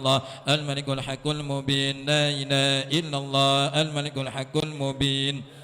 الله الملك الحق المبين لا إله إلا الله الملك الحق المبين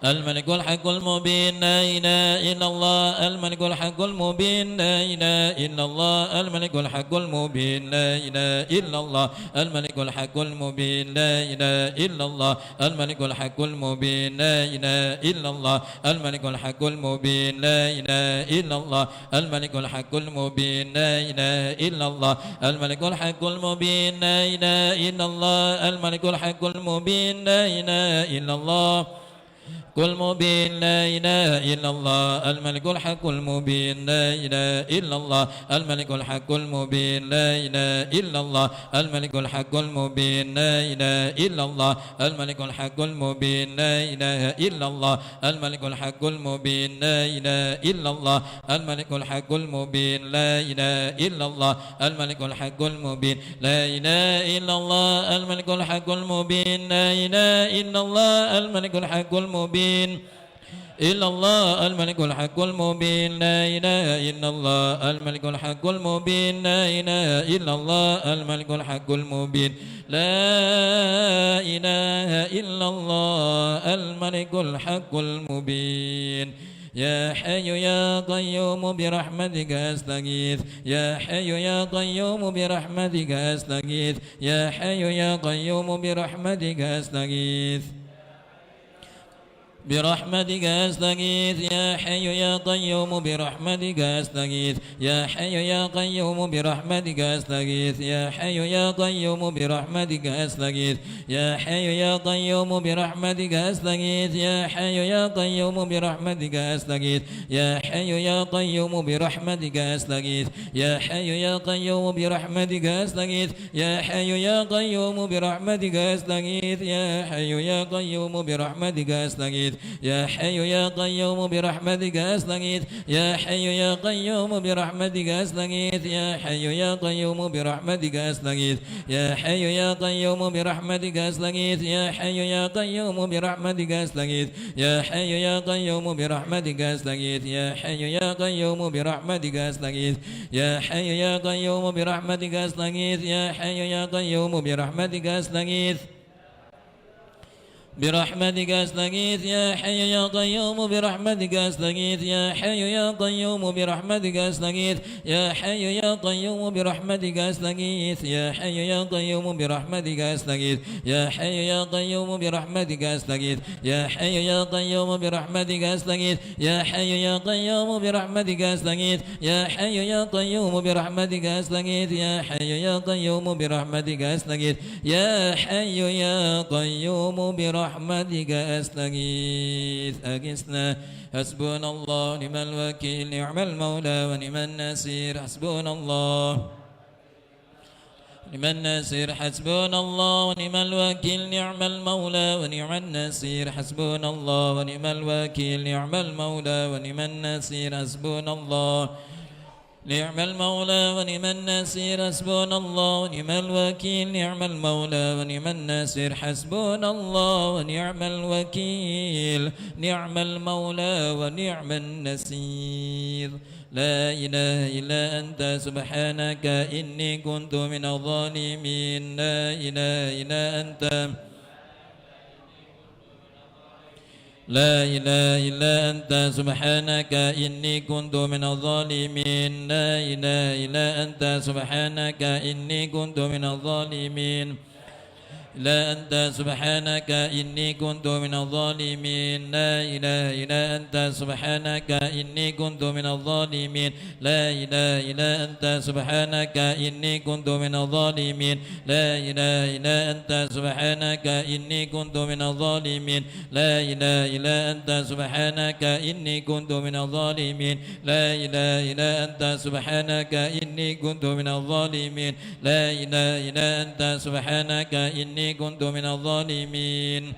الملك الحق المبين لا إله إلا الله الملك الحق المبين لا إله إلا الله الملك الحق المبين لا إله إلا الله الملك الحق المبين لا إله إلا الله الملك الحق المبين لا إله إلا الله الملك الحق المبين لا إله إلا الله الملك الحق المبين لا إله إلا الله الملك الحق المبين لا إله إلا الله الملك الحق المبين لا إله إلا الله كل مبين لا إله إلا الله الملك الحق المبين لا إله إلا الله الملك الحق المبين لا إله إلا الله الملك الحق المبين لا إله إلا الله الملك الحق المبين لا إله إلا الله الملك الحق المبين لا إله إلا الله الملك الحق المبين لا إله إلا الله الملك الحق المبين لا إله إلا الله الملك الحق المبين لا إله إلا الله الملك الحق المبين إلا الله الملك الحق المبين لا إله إلا الله الملك الحق المبين لا إله إلا الله الملك الحق المبين لا إله إلا الله الملك الحق المبين يا حي يا قيوم برحمتك أستغيث يا حي يا قيوم برحمتك أستغيث يا حي يا قيوم برحمتك أستغيث برحمتك أستغيث يا حي يا قيوم برحمتك أستغيث يا حي يا قيوم برحمتك أستغيث يا حي يا قيوم برحمتك أستغيث يا حي يا قيوم برحمتك أستغيث يا حي يا قيوم برحمتك أستغيث يا حي يا قيوم برحمتك أستغيث يا حي يا قيوم برحمتك أستغيث يا حي يا قيوم برحمتك أستغيث يا حي يا قيوم برحمتك أستغيث يا حي يا قيوم برحمتك أستغيث يا حي يا قيوم برحمتك أستغيث يا حي يا قيوم برحمتك أستغيث يا حي يا قيوم برحمتك أستغيث يا حي يا قيوم برحمتك أستغيث يا حي يا قيوم برحمتك أستغيث يا حي يا قيوم برحمتك أستغيث يا حي يا قيوم برحمتك أستغيث يا حي يا قيوم برحمتك أستغيث برحمتك أستغيث يا حي يا قيوم برحمتك أستغيث يا حي يا قيوم برحمتك أستغيث يا حي يا قيوم برحمتك أستغيث يا حي يا قيوم برحمتك أستغيث يا حي يا قيوم برحمتك أستغيث يا حي يا قيوم برحمتك أستغيث يا حي يا قيوم برحمتك أستغيث يا حي يا قيوم برحمتك أستغيث يا حي يا قيوم برحمتك أستغيث يا حي يا قيوم برحمتك أستغيث أغثنا حسبنا الله ونعم الوكيل نعم المولى ونعم النصير حسبنا الله ونعم النصير حسبنا الله ونعم الوكيل نعم المولى ونعم النصير حسبنا الله ونعم الوكيل نعم المولى ونعم النصير حسبنا الله نعم المولى ونعم النصير حسبنا الله ونعم الوكيل نعم المولى ونعم النصير حسبنا الله ونعم الوكيل نعم المولى ونعم النصير لا إله إلا أنت سبحانك إني كنت من الظالمين لا إله إلا أنت لا إله إلا أنت سبحانك إني كنت من الظالمين لا إله إلا أنت سبحانك إني كنت من الظالمين لا أنت سبحانك إني كنت من الظالمين لا إله إلا أنت سبحانك إني كنت من الظالمين لا إله إلا أنت سبحانك إني كنت من الظالمين لا إله إلا أنت سبحانك إني كنت من الظالمين لا إله إلا أنت سبحانك إني كنت من الظالمين لا إله إلا أنت سبحانك إني كنت من الظالمين لا إله إلا أنت سبحانك إني كنت من الظالمين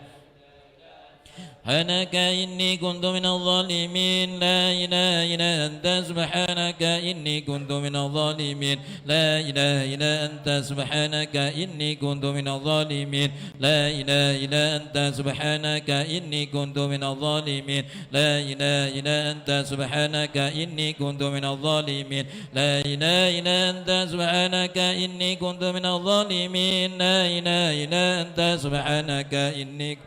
سبحانك إني كنت من الظالمين لا إله إلا أنت سبحانك إني كنت من الظالمين لا إله إلا أنت سبحانك إني كنت من الظالمين لا إله إلا أنت سبحانك إني كنت من الظالمين لا إله إلا أنت سبحانك إني كنت من الظالمين لا إله إلا أنت سبحانك إني كنت من الظالمين لا إله إلا أنت سبحانك إني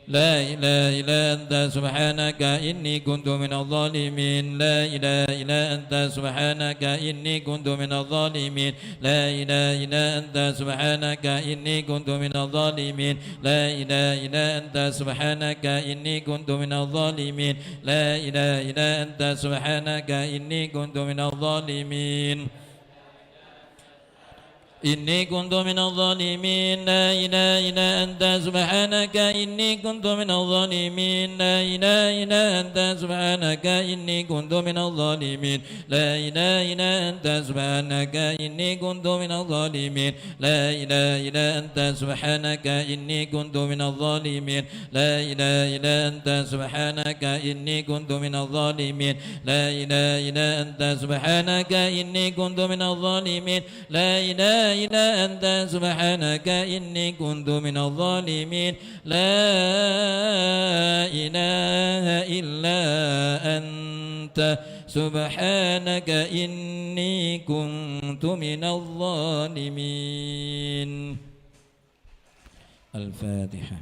لا إله إلا أنت سبحانك إني كنت من الظالمين لا إله إلا أنت سبحانك إني كنت من الظالمين لا إله إلا أنت سبحانك إني كنت من الظالمين لا إله إلا أنت سبحانك إني كنت من الظالمين لا إله إلا أنت سبحانك إني كنت من الظالمين إني كنت من الظالمين لا إله إلا أنت سبحانك إني كنت من الظالمين لا إله إلا أنت سبحانك إني كنت من الظالمين لا إله إلا أنت سبحانك إني كنت من الظالمين لا إله إلا أنت سبحانك إني كنت من الظالمين لا إله إلا أنت سبحانك إني كنت من الظالمين لا إله إلا أنت سبحانك إني كنت من الظالمين لا إله إلا أنت سبحانك إني كنت من الظالمين لا إله إلا أنت سبحانك إني كنت من الظالمين. الفاتحة.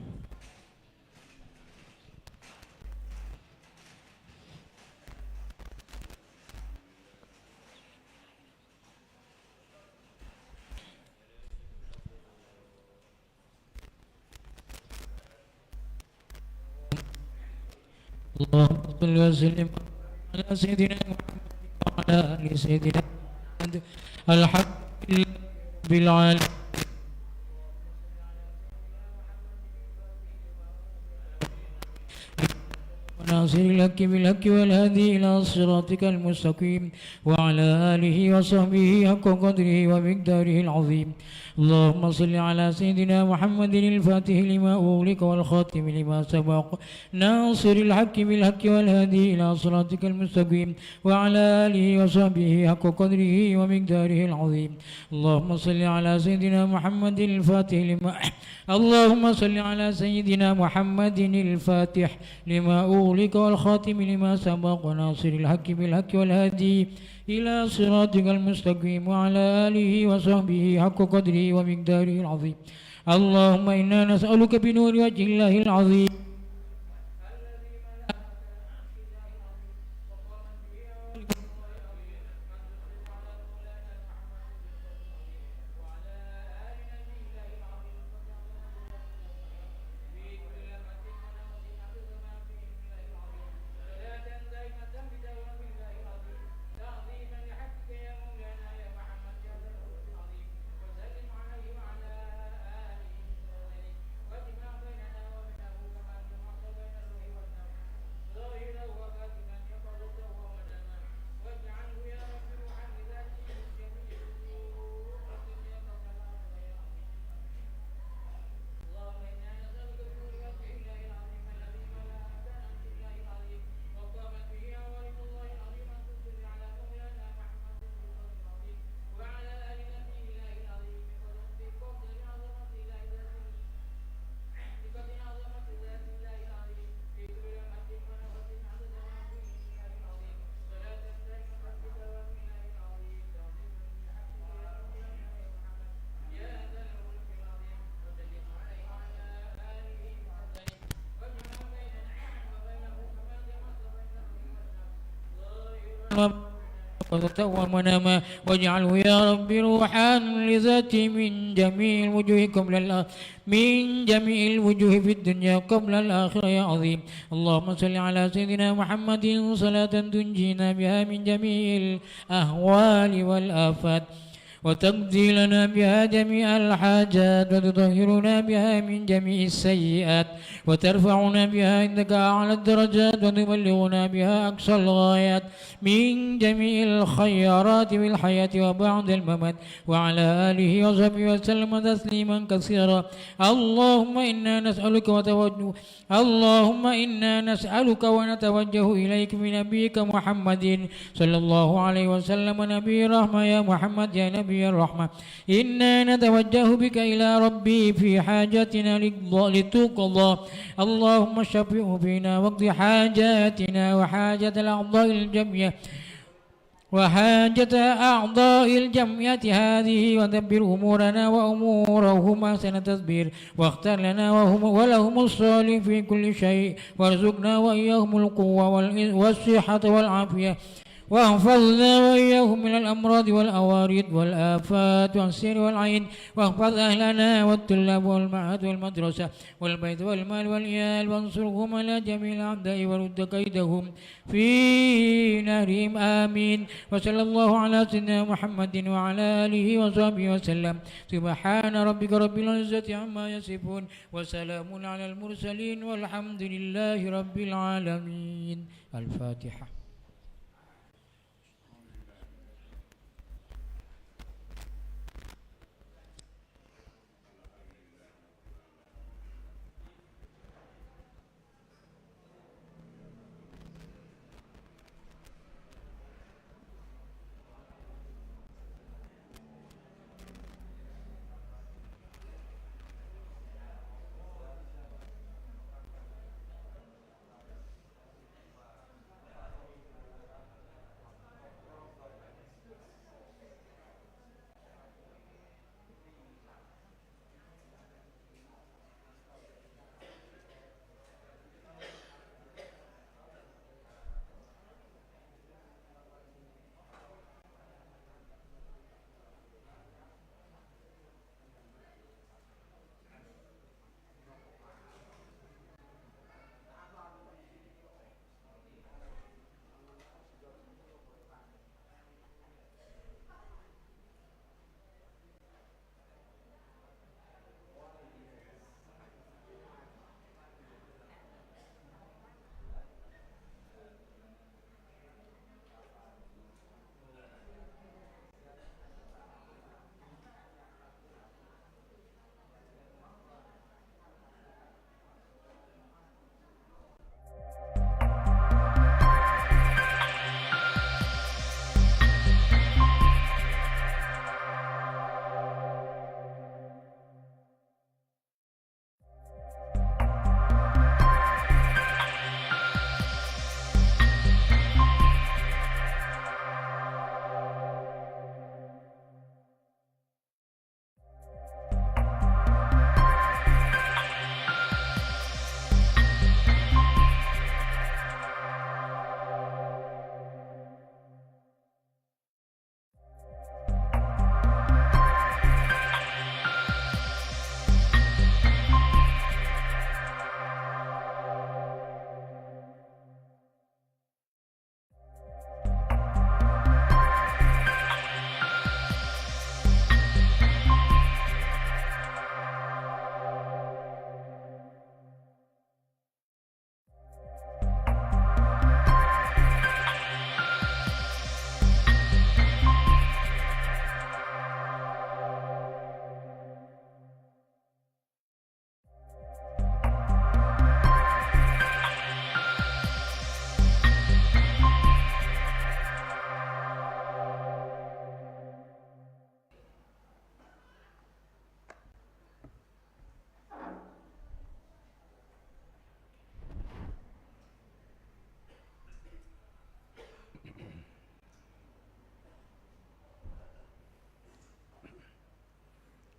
اللهم صل وسلم على سيدنا محمد وعلى آل سيدنا محمد. الحمد لله رب العالمين. وناصر لك بالحق والهدي إلى صراطك المستقيم وعلى آله وصحبه حق قدره ومقداره العظيم. اللهم صل على سيدنا محمد الفاتح لما أغلق والخاتم لما سبق ناصر الحق بالحق والهدي إلى صراطك المستقيم وعلى آله وصحبه حق قدره ومقداره العظيم. اللهم صل على سيدنا محمد الفاتح لما اللهم صل على سيدنا محمد الفاتح لما أغلق والخاتم لما سبق وناصر الحق بالحق والهدي إلى صراطك المستقيم وعلى آله وصحبه حق قدره ومقداره العظيم. اللهم إنا نسألك بنور وجه الله العظيم ومنما واجعله يا رب روحان لذاتي من جميع الوجوه قبل من جميع الوجوه في الدنيا قبل الآخرة يا عظيم. اللهم صل على سيدنا محمد صلاة تنجينا بها من جميع الأهوال والآفات وتقضي لنا بها جميع الحاجات وتطهرنا بها من جميع السيئات وترفعنا بها عندك أعلى الدرجات وتبلغنا بها أقصى الغايات من جميع الخيرات في الحياة وبعد الممات وعلى آله وصحبه وسلم تسليما كثيرا. اللهم إنا نسألك ونتوجه إليك بنبيك محمد صلى الله عليه وسلم نبي الرحمة. يا محمد يا نبي الرحمة، إنا نتوجه بك إلى ربي في حاجتنا لتقضى. اللهم شفعه فينا واقض حاجاتنا وحاجة الأعضاء الجميع هذه ودبر أمورنا وأمورهم أحسن تدبير واختر لنا ولهم الصالح في كل شيء وارزقنا وإياهم القوة والصحة والعافية واحفظنا وإياهم من الأمراض والأوارد والآفات والسير والعين واحفظ أهلنا والطلاب والمعهد والمدرسة والبيت والمال والعيال وانصرهم على جميع الأعداء ورد كيدهم في نارهم آمين. وصلى الله على سيدنا محمد وعلى آله وصحبه وسلم. سبحان ربك رب العزة عما يصفون وسلام على المرسلين والحمد لله رب العالمين. الفاتحة.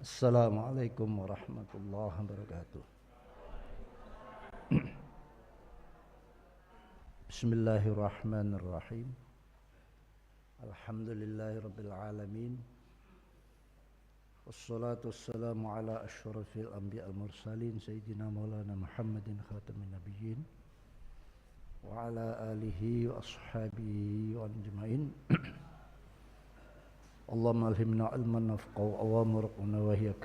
Assalamualaikum warahmatullahi wabarakatuh. Bismillahirrahmanirrahim. Alhamdulillahi rabbil alamin. Wassalatu wassalamu ala asyrafil anbiya al mursalin sayyidina maulana Muhammadin khatamin nabiyyin wa ala alihi wa ashabihi wa ajmain. Allahumma alhimna ilman nafqahu awamurqna nawahiyak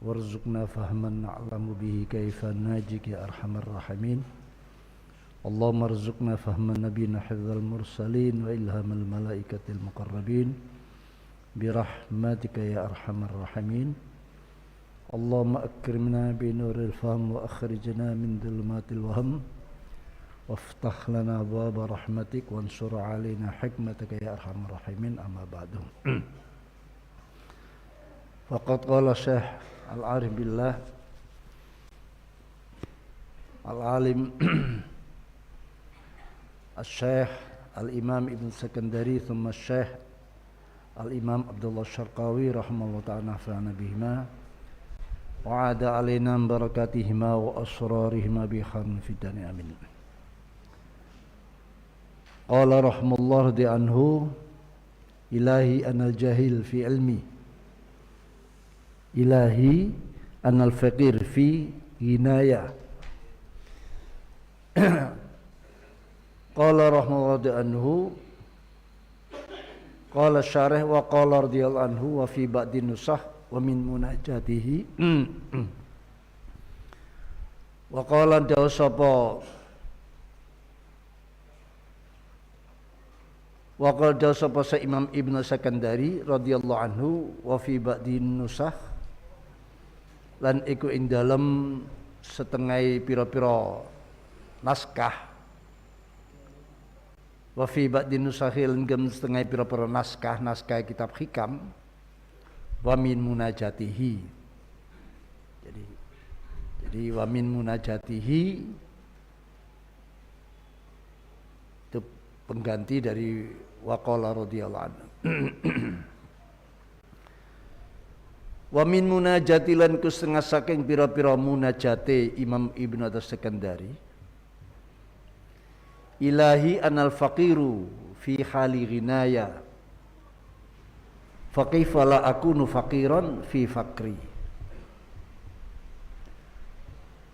warzuqna fahman na'lamu bihi kaifa najik ya arhamar rahimin. Allahumma arzuqna fahman nabiyina hifdzal mursalin wa ilhamal malaikatil muqarrabin birahmatika ya arhamar rahimin. Allahumma akrimna bi nuril fahm wa akhrijna min dhulumatil wahm waftah lana abwaaba rahmatik wansur alaina hikmataka ya arhamar rahimin. Amma ba'du. Faqad qala Syekh Al-Arif Billah Al-Alim Al-Syekh Al-Imam Ibn Sakandari thumma Syekh Al-Imam Abdullah Syarqawi rahimahullah ta'ala nafa'ana bihima wa ada alaina barakatihima wa asrarihima bi kharin fid dunya amin. Qala rahmallahu di anhu ilahi anal jahil fi ilmi ilahi anal faqir fi hinaya. Qala rahmallahu di anhu qala syarih wa qala radhiyallahu anhu wa fi ba'di nusah wa min munajatihi wa qala dawu sapa wa qala dawu sapa sa Imam Ibnu Sakandari radhiyallahu anhu wa fi ba'di nusah lan iku ing dalem setengah pira-pira naskah wa fi ba'di nusahil ngem setengah pira-pira naskah kitab hikam wa min munajatihi. Jadi wa min munajatihi itu pengganti dari waqala radhiyallahu anhu. Wa min munajati lan ku setengah saking pira-pira munajate Imam Ibnu As-Sakandari ilahi anal faqiru fi hali ghinaya fa kaifa la akunu faqiran fi fakri.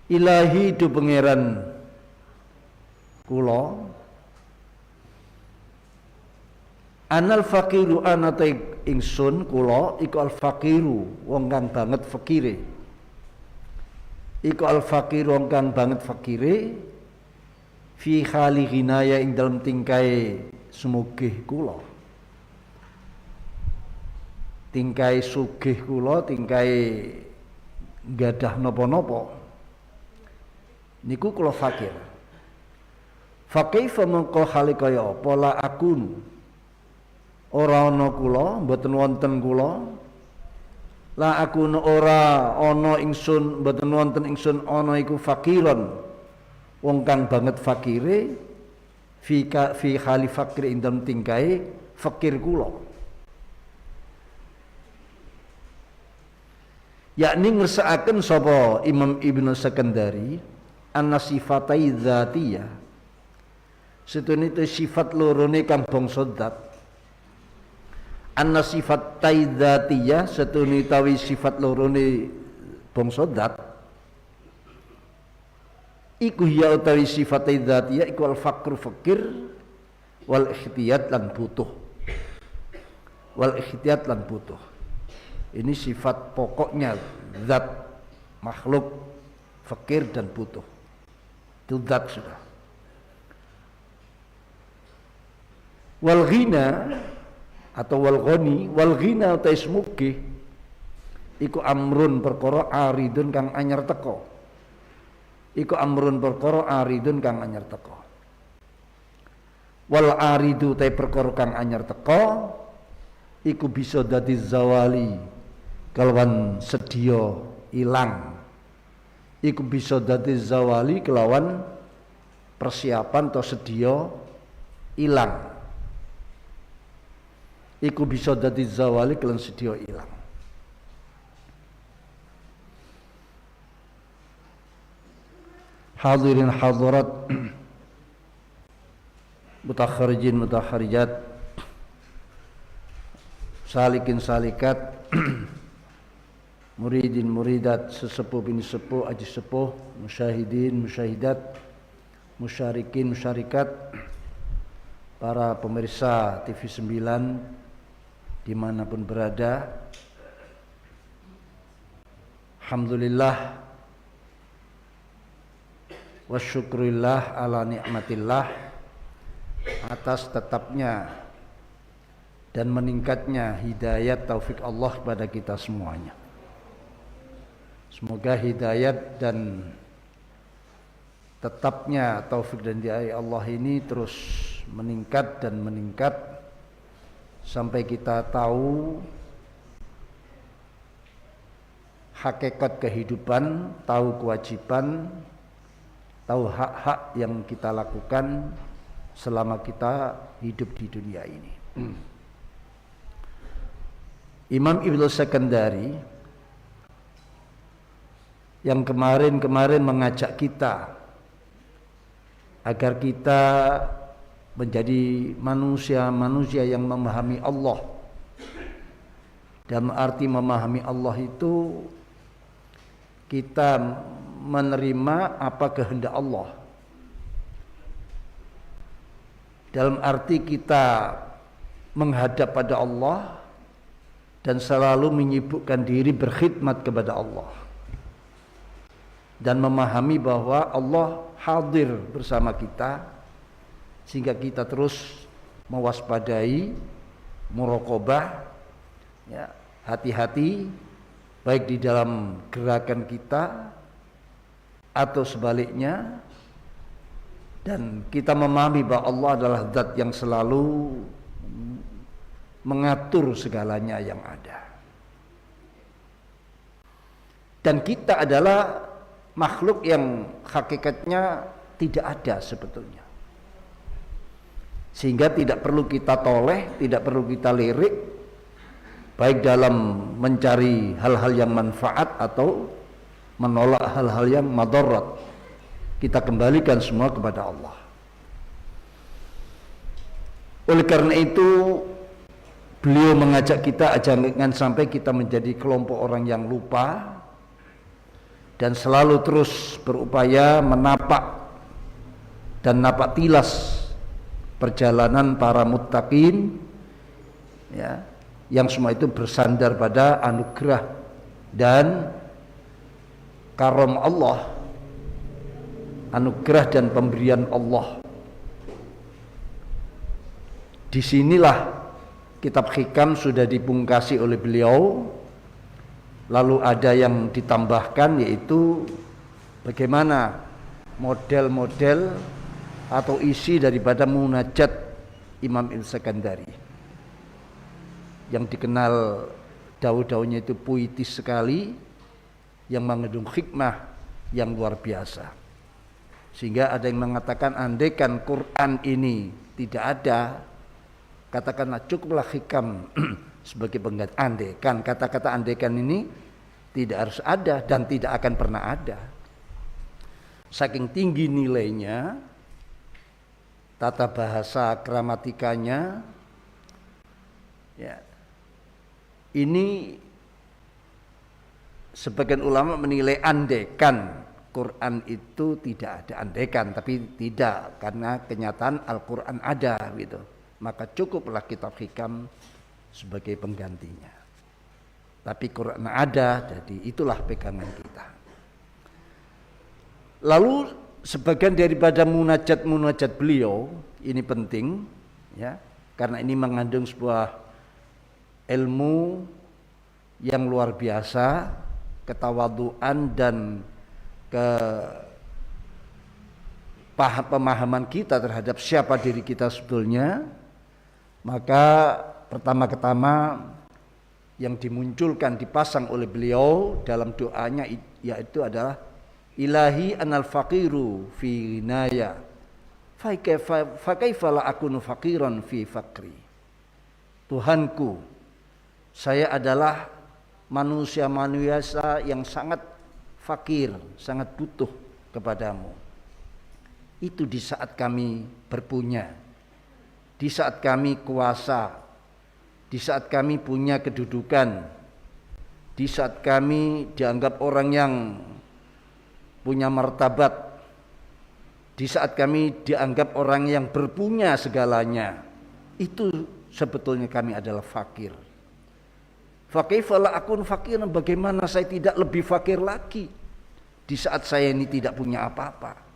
Ilahi du pangeran kula anal faqiru anate ingsun kula iku al faqiru wong kang banget fakire iku al faqiru wong kang banget fakire fi khali ghinaya ing dalem tingkai sumugih kula tingkai sugih kula tingkai gadah napa-napa niku kula fakir. Fa kaifa mangko hale kaya apa la akun ora ana kula mboten wonten kula la akun ora ana ingsun mboten wonten ingsun ana iku fakiron wong kang banget fakire fi khali fakir ing dalem tingkae fakir kula yakni ngersakaken sapa Imam Ibnu Sakandari anna sifatai dzatiyah setune sifat lorone kang bangsa zat anna sifat taidzatiyah setune tawi sifat lorone bangsa zat iku ya utawi sifat taidzatiyah iku al faqru fakir wal ikhtiyat lan butuh ini sifat pokoknya zat makhluk fakir dan butuh itu zat sudah. Wal ghina atau wal ghani wal ghina uta ismuki iku amrun perkara aridun kang anyar teko wal aridu ta perkara kang anyar teko iku bisa dadi zawali kelawan sedya ilang iku bisa dadi zawali kelawan persiapan atau sedya ilang iku bisa dadi zawali kelawan sedya ilang. Hadirin hadirat mutakharijin mutakharijat salikin salikat muridin muridat sesepuh bini sepuh aji sepuh musyahidin musyahidat musyarikin musyarikat para pemirsa TV 9 dimanapun berada. Alhamdulillah wa syukurillah ala nikmatillah atas tetapnya dan meningkatnya hidayat taufik Allah kepada kita semuanya. Semoga hidayat dan tetapnya taufik dan hidayah Allah ini terus meningkat dan meningkat sampai kita tahu hakikat kehidupan, tahu kewajiban, tahu hak-hak yang kita lakukan selama kita hidup di dunia ini. Imam Ibnu Sekandari yang kemarin mengajak kita agar kita menjadi manusia yang memahami Allah. Dalam arti memahami Allah itu kita menerima apa kehendak Allah. Dalam arti kita menghadap pada Allah dan selalu menyibukkan diri berkhidmat kepada Allah. Dan memahami bahwa Allah hadir bersama kita sehingga kita terus mewaspadai, muraqabah, ya, hati-hati baik di dalam gerakan kita atau sebaliknya, dan kita memahami bahwa Allah adalah zat yang selalu mengatur segalanya yang ada, dan kita adalah makhluk yang hakikatnya tidak ada sebetulnya, sehingga tidak perlu kita toleh, tidak perlu kita lirik baik dalam mencari hal-hal yang manfaat atau menolak hal-hal yang madarat. Kita kembalikan semua kepada Allah. Oleh karena itu beliau mengajak kita jangan sampai kita menjadi kelompok orang yang lupa dan selalu terus berupaya menapak dan napak tilas perjalanan para muttaqin, ya, yang semua itu bersandar pada anugerah dan karam Allah, anugerah dan pemberian Allah. Disinilah kitab hikam sudah dipungkasi oleh beliau. Lalu ada yang ditambahkan, yaitu bagaimana model-model atau isi daripada munajat Imam Al-Sekandari yang dikenal daun-daunnya itu puitis sekali, yang mengandung hikmah yang luar biasa. Sehingga ada yang mengatakan andaikan Quran ini tidak ada, katakanlah cukuplah hikam sebagai pengganti. Andaikan, kata-kata andaikan ini tidak harus ada dan tidak akan pernah ada. Saking tinggi nilainya, tata bahasa gramatikanya, ya, ini sebagian ulama menilai andaikan Quran itu tidak ada, andaikan, tapi tidak, karena kenyataan Al-Quran ada gitu. Maka cukuplah kitab hikam sebagai penggantinya. Tapi Quran ada, jadi itulah pegangan kita. Lalu sebagian daripada munajat beliau ini penting, ya, karena ini mengandung sebuah ilmu yang luar biasa, ketawaduan dan pemahaman kita terhadap siapa diri kita sebetulnya. Maka pertama-tama yang dimunculkan, dipasang oleh beliau dalam doanya, yaitu adalah ilahi anal faqiru fi ghinaya fa kaifa la akunu faqiran fi faqri. Tuhanku, saya adalah manusia yang sangat fakir, sangat butuh kepadamu. Itu di saat kami berpunya, di saat kami kuasa, di saat kami punya kedudukan, di saat kami dianggap orang yang punya martabat, di saat kami dianggap orang yang berpunya segalanya. Itu sebetulnya kami adalah fakir. Fa kaifa la akun faqiran, bagaimana saya tidak lebih fakir lagi di saat saya ini tidak punya apa-apa.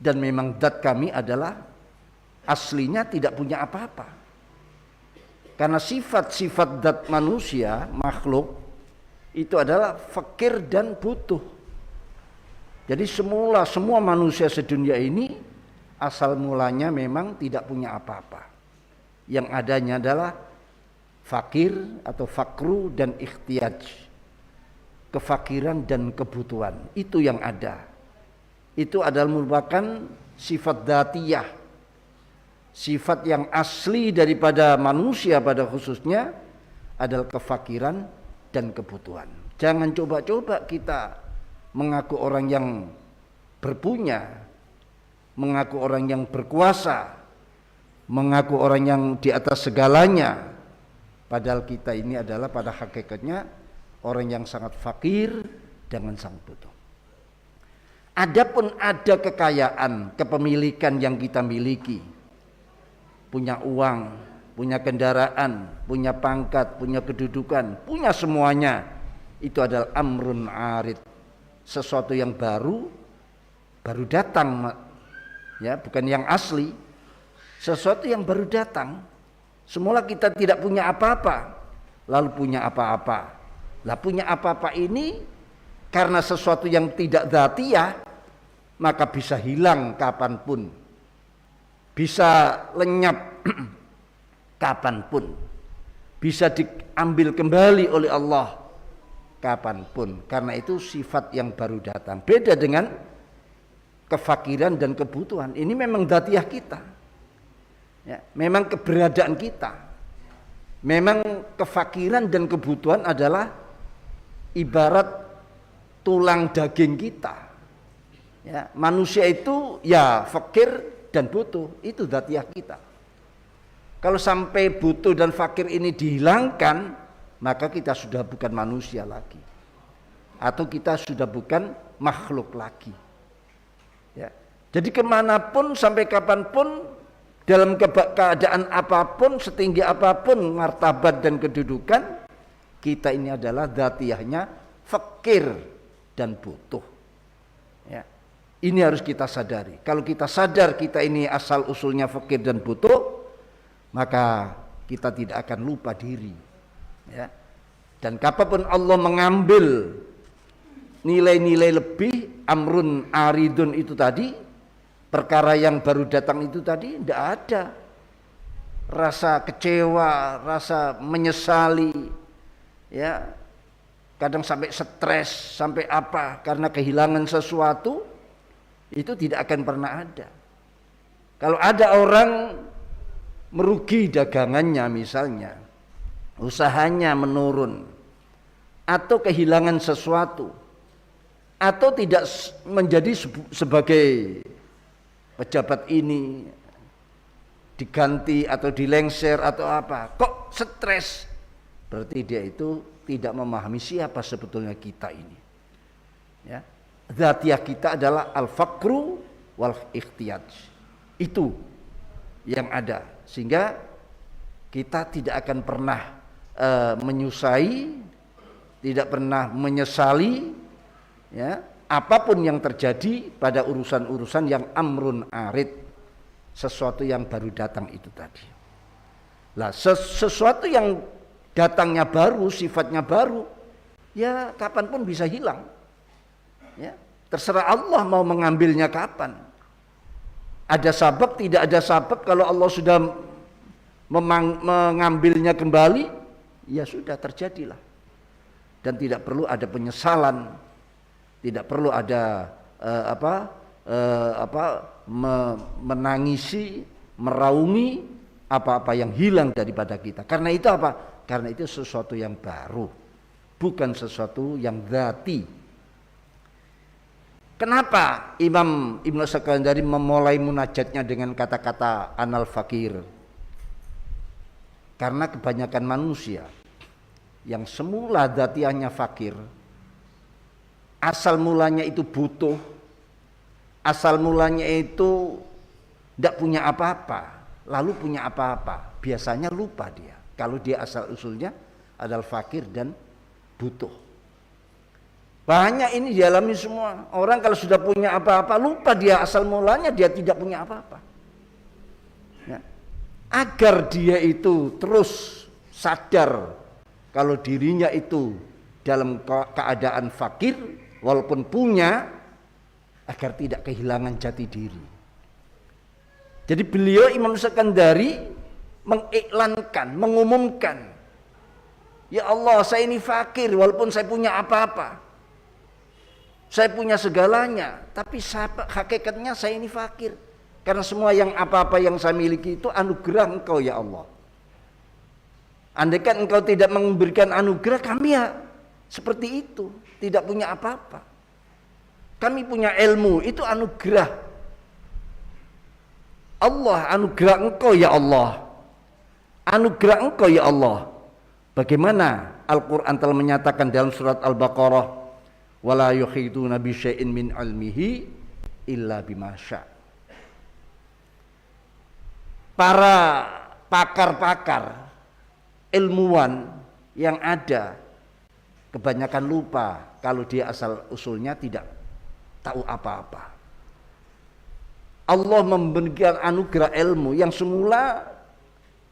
Dan memang zat kami adalah aslinya tidak punya apa-apa. Karena sifat-sifat zat manusia, makhluk, itu adalah fakir dan butuh. Jadi semua manusia sedunia ini asal mulanya memang tidak punya apa-apa. Yang adanya adalah fakir atau fakru dan ikhtiyaj, kefakiran dan kebutuhan. Itu yang ada. Itu adalah merupakan sifat dzatiyah, sifat yang asli daripada manusia pada khususnya adalah kefakiran dan kebutuhan. Jangan coba-coba kita mengaku orang yang berpunya, mengaku orang yang berkuasa, mengaku orang yang di atas segalanya, padahal kita ini adalah pada hakikatnya orang yang sangat fakir dengan sangat butuh. Adapun ada kekayaan, kepemilikan yang kita miliki, punya uang, punya kendaraan, punya pangkat, punya kedudukan, punya semuanya, itu adalah amrun arid, sesuatu yang baru datang, ya, bukan yang asli, sesuatu yang baru datang. Semula kita tidak punya apa-apa, lalu punya apa-apa. Lah punya apa-apa ini karena sesuatu yang tidak dzatiyah, maka bisa hilang kapanpun, bisa lenyap kapanpun, bisa diambil kembali oleh Allah kapanpun. Karena itu sifat yang baru datang. Beda dengan kefakiran dan kebutuhan. Ini memang dzatiyah kita, ya, memang keberadaan kita. Memang kefakiran dan kebutuhan adalah ibarat tulang daging kita, ya. Manusia itu ya fakir dan butuh, itu dzatiyah kita. Kalau sampai butuh dan fakir ini dihilangkan, maka kita sudah bukan manusia lagi, atau kita sudah bukan makhluk lagi, ya. Jadi kemanapun sampai kapanpun, dalam keadaan apapun, setinggi apapun martabat dan kedudukan, kita ini adalah dzatiyahnya fakir dan butuh, ya. Ini harus kita sadari. Kalau kita sadar kita ini asal usulnya fakir dan butuh, maka kita tidak akan lupa diri, ya. Dan kapanpun Allah mengambil nilai-nilai lebih, amrun aridun itu tadi, perkara yang baru datang itu tadi, tidak ada rasa kecewa, rasa menyesali, ya. Kadang sampai stres, sampai apa, karena kehilangan sesuatu, itu tidak akan pernah ada. Kalau ada orang merugi dagangannya misalnya, usahanya menurun, atau kehilangan sesuatu, atau tidak menjadi sebagai pejabat ini, diganti atau dilengser atau apa, kok stres, berarti dia itu tidak memahami siapa sebetulnya kita ini, ya. Dzatiyah kita adalah al-faqru wal ikhtiyaj, itu yang ada, sehingga kita tidak akan pernah menyusai, tidak pernah menyesali, ya, apapun yang terjadi pada urusan-urusan yang amrun arid, sesuatu yang baru datang itu tadi. Lah sesuatu yang datangnya baru, sifatnya baru, ya kapanpun bisa hilang, ya. Terserah Allah mau mengambilnya kapan. Ada sabab, tidak ada sabab, kalau Allah sudah mengambilnya kembali, ya sudah, terjadilah. Dan tidak perlu ada penyesalan, tidak perlu ada menangisi, meraungi apa-apa yang hilang daripada kita. Karena itu apa? Karena itu sesuatu yang baru, bukan sesuatu yang dzati. Kenapa Imam Ibnu Sakandari memulai munajatnya dengan kata-kata anal fakir? Karena kebanyakan manusia yang semula dzatiyahnya fakir, asal mulanya itu butuh, asal mulanya itu tidak punya apa-apa, lalu punya apa-apa, biasanya lupa dia. Kalau dia asal usulnya adalah fakir dan butuh. Banyak ini dialami semua. Orang kalau sudah punya apa-apa lupa dia asal mulanya dia tidak punya apa-apa. Ya. Agar dia itu terus sadar kalau dirinya itu dalam keadaan fakir walaupun punya, agar tidak kehilangan jati diri. Jadi beliau Imam Sekandari mengiklankan, mengumumkan, ya Allah, saya ini fakir walaupun saya punya apa-apa. Saya punya segalanya, tapi hakikatnya saya ini fakir. Karena semua yang apa-apa yang saya miliki itu anugerah Engkau ya Allah. Andaikan Engkau tidak memberikan anugerah, kami ya seperti itu, tidak punya apa-apa. Kami punya ilmu, itu anugerah Allah, anugerah Engkau ya Allah. Anugerah Engkau ya Allah. Bagaimana Al-Quran telah menyatakan dalam surat Al-Baqarah, wala yuhituna bi syai'in min ilmihi illa bima syaa. Para pakar-pakar ilmuwan yang ada kebanyakan lupa kalau dia asal usulnya tidak tahu apa-apa. Allah memberikan anugerah ilmu yang semula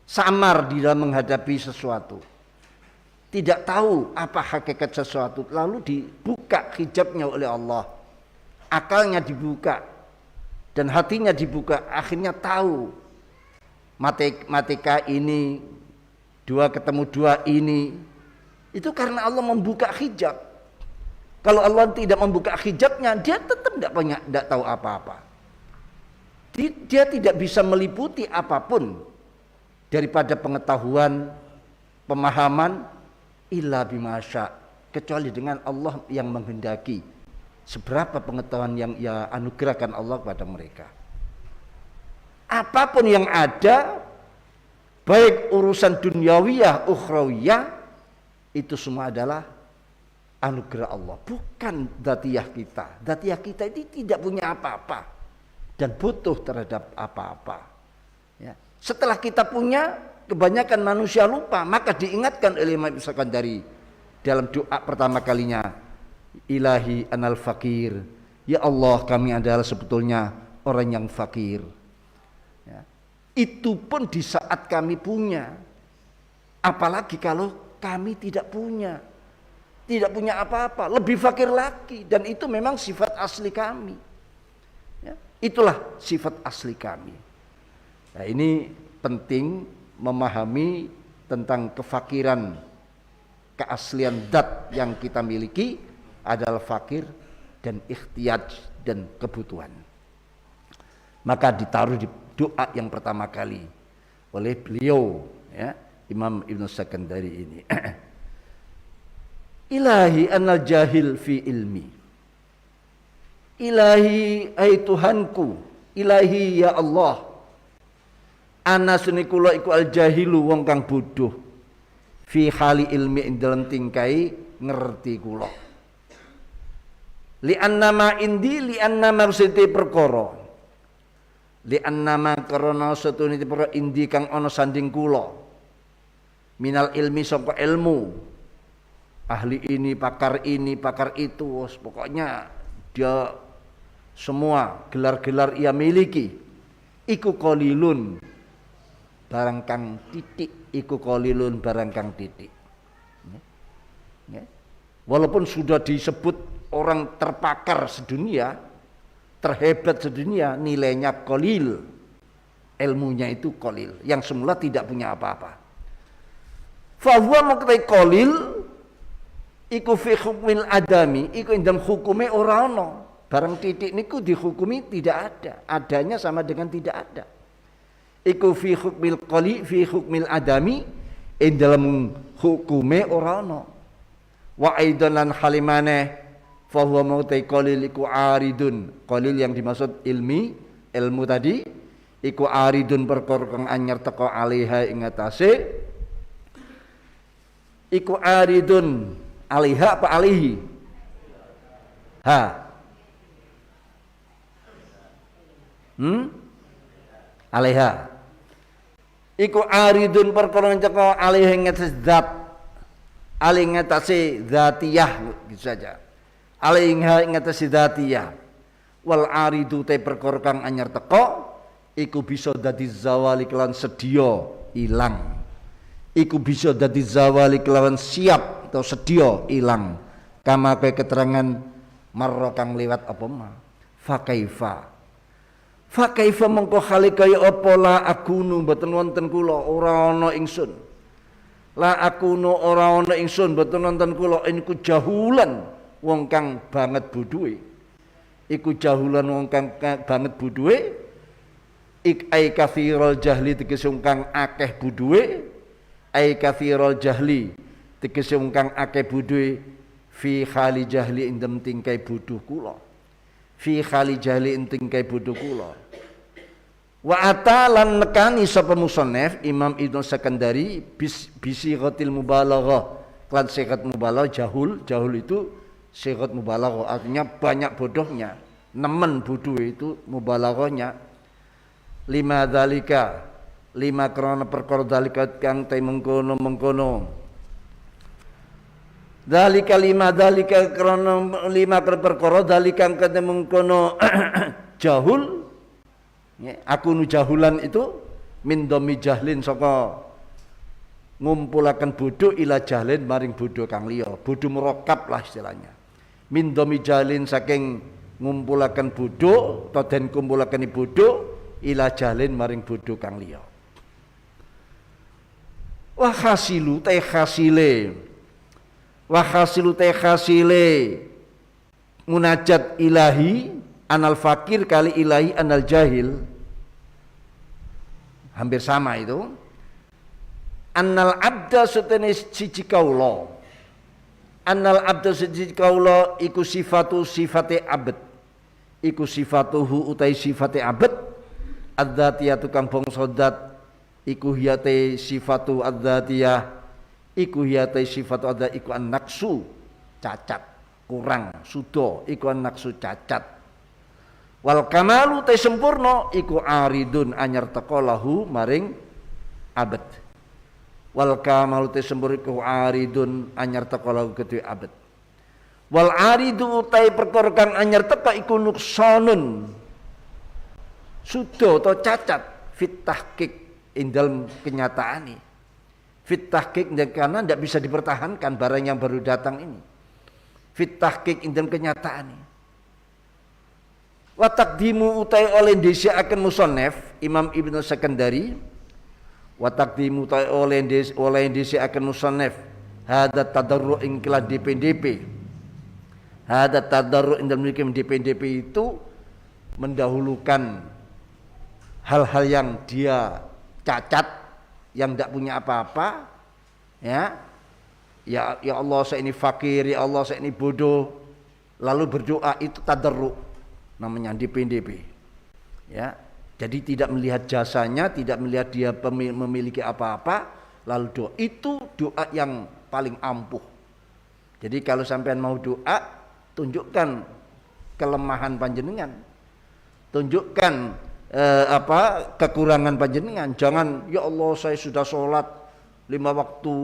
samar di dalam menghadapi sesuatu, tidak tahu apa hakikat sesuatu, lalu dibuka hijabnya oleh Allah, akalnya dibuka dan hatinya dibuka, akhirnya tahu matematika ini 2 ketemu 2 ini, itu karena Allah membuka hijab. Kalau Allah tidak membuka hijabnya, dia tetap tidak tahu apa-apa. Dia tidak bisa meliputi apapun daripada pengetahuan, pemahaman, illa bima syaa, kecuali dengan Allah yang menghendaki seberapa pengetahuan yang ya anugerahkan Allah kepada mereka. Apapun yang ada, baik urusan duniawiyah, ukhrawiyah, itu semua adalah anugerah Allah, bukan dzatiyah kita. Dzatiyah kita itu tidak punya apa-apa dan butuh terhadap apa-apa. Ya. Setelah kita punya, kebanyakan manusia lupa, maka diingatkan oleh Imam Sekandari dalam doa pertama kalinya, Ilahi anal fakir, ya Allah kami adalah sebetulnya orang yang fakir. Ya. Itu pun di saat kami punya, apalagi kalau kami tidak punya apa-apa, lebih fakir lagi, dan itu memang sifat asli kami. Ya. Itulah sifat asli kami. Nah, ini penting memahami tentang kefakiran, keaslian zat yang kita miliki adalah fakir dan ikhtiyaj dan kebutuhan. Maka ditaruh di doa yang pertama kali oleh beliau, ya, Imam Ibnu Sekandari ini. Ilahi anal jahil fi ilmi. Ilahi ay Tuhanku, ilahi ya Allah, ana suni kula iku al jahilu wong kang bodoh fi hali ilmi ing dalam tingkai ngerti kula. Li annama indi li annama rusiti perkara. Li annama karana satune perkara indi kang ana sanding kula. Minal ilmi sangka ilmu. Ahli ini, pakar itu, pokoknya dia semua gelar-gelar ia miliki. Iku qalilun barang kang titik, iku qalilun barang kang titik. Ya. Walaupun sudah disebut orang terpakar sedunia, terhebat sedunia, nilainya qalil, ilmunya itu qalil, yang semula tidak punya apa-apa. Fa huwa maqtai qalil iku fi hukmil adami, iku indam hukume ora ana. Barang titik niku dihukumi tidak ada, adanya sama dengan tidak ada. Iku fi hukmil qali fi hukmil adami, ing dalam hukume ora ana. Wa aidan lan halimane fa huwa mautai qalil iku aridun. Qalil yang dimaksud ilmu tadi iku aridun perkara kang anyar teka alaiha ing atase. Iku aridun alaiha apa alihi? Ha. Alaiha. Iku aridun perkara ceka alaiha ngetes zat alih ngatasi dzatiyah gitu saja. Alih ngatasi dzatiyah. Wal aridu te perkara kang anyar teko iku bisa dadi zawali kelawan sedia ilang. Iku bisa dadi zawali kelawan siap atau sedia ilang. Kama kaya keterangan marra kang liwat apa ma. Fa kaifa mongko hale kaya apa la akunu mboten wonten kula ora ana ingsun. La akunu ora ana ingsun mboten wonten kula niku jahulan wong kang banget bodhoe. Iku jahulan wong kang banget bodhoe. Ai kathirul jahli tegese wong kang akeh bodhoe. Ai kathirul jahli tegese wong kang akeh bodhoe fi khali jahli indem tingkai bodho kula. Fi khali jahli tingkai bodho kula. Wa atalan nekani sapa musannaf Imam Ibnu Sakandari bisi ghatil mubalaghah klan sigat mubalaghah jahul itu sigat mubalaghah artinya banyak bodohnya nemen bodoh itu mubalaghahnya lima krana perkara dalika kang te mengkono dalika krana lima perkara dalika kang te mengkono jahul. Aku nu jahulan itu min domi jahlin saka ngumpulaken bodho ila jahlin maring bodho kang liya. Bodho murakab lah istilahnya. Min domi jahlin saking ngumpulaken bodho utawa den kumpulaken bodho ila jahlin maring bodho kang liya. Wa hasilu te hasile munajat ilahi anal fakir kali ilahi anal jahil hampir sama itu. Annal abda setene siji kaula. Annal abda siji kaula iku sifate abad. Iku sifatuhu utai sifate abad. Adzatiyatu kang bangsa zat iku hiyate sifatu adzatiyah. Iku hiyate sifatu adzat iku an-naqsu cacat, kurang, sudo iku an-naqsu cacat. Wal kamalu te sempurna iku aridun anyar teko lahu maring abad. Wal kamalu te sempurna iku aridun anyar teko lahu kedue abad. Wal aridu utai perkara kang anyar teko iku nuksanun sudo atau cacat fit tahqiq ing dalem kenyataane. Fit tahqiq karena tidak bisa dipertahankan barang yang baru datang ini. Fit tahqiq ing dalem kenyataane. Wa taqdimu utai oleh desa akan musannaf Imam Ibnu Sakandari. Wa taqdimu utai oleh desa akan musannaf hada tadarru ing kala DPDP. Hada tadarru ing dalam DPDP itu mendahulukan hal-hal yang dia cacat, yang tidak punya apa-apa, ya Allah saya ini fakir, ya Allah saya ini bodoh, lalu berdoa itu tadarru namanya DPDP, ya. Jadi tidak melihat jasanya, tidak melihat dia memiliki apa-apa, lalu doa itu doa yang paling ampuh. Jadi kalau sampean mau doa, tunjukkan kelemahan panjenengan, tunjukkan kekurangan panjenengan. Jangan ya Allah saya sudah sholat 5 waktu,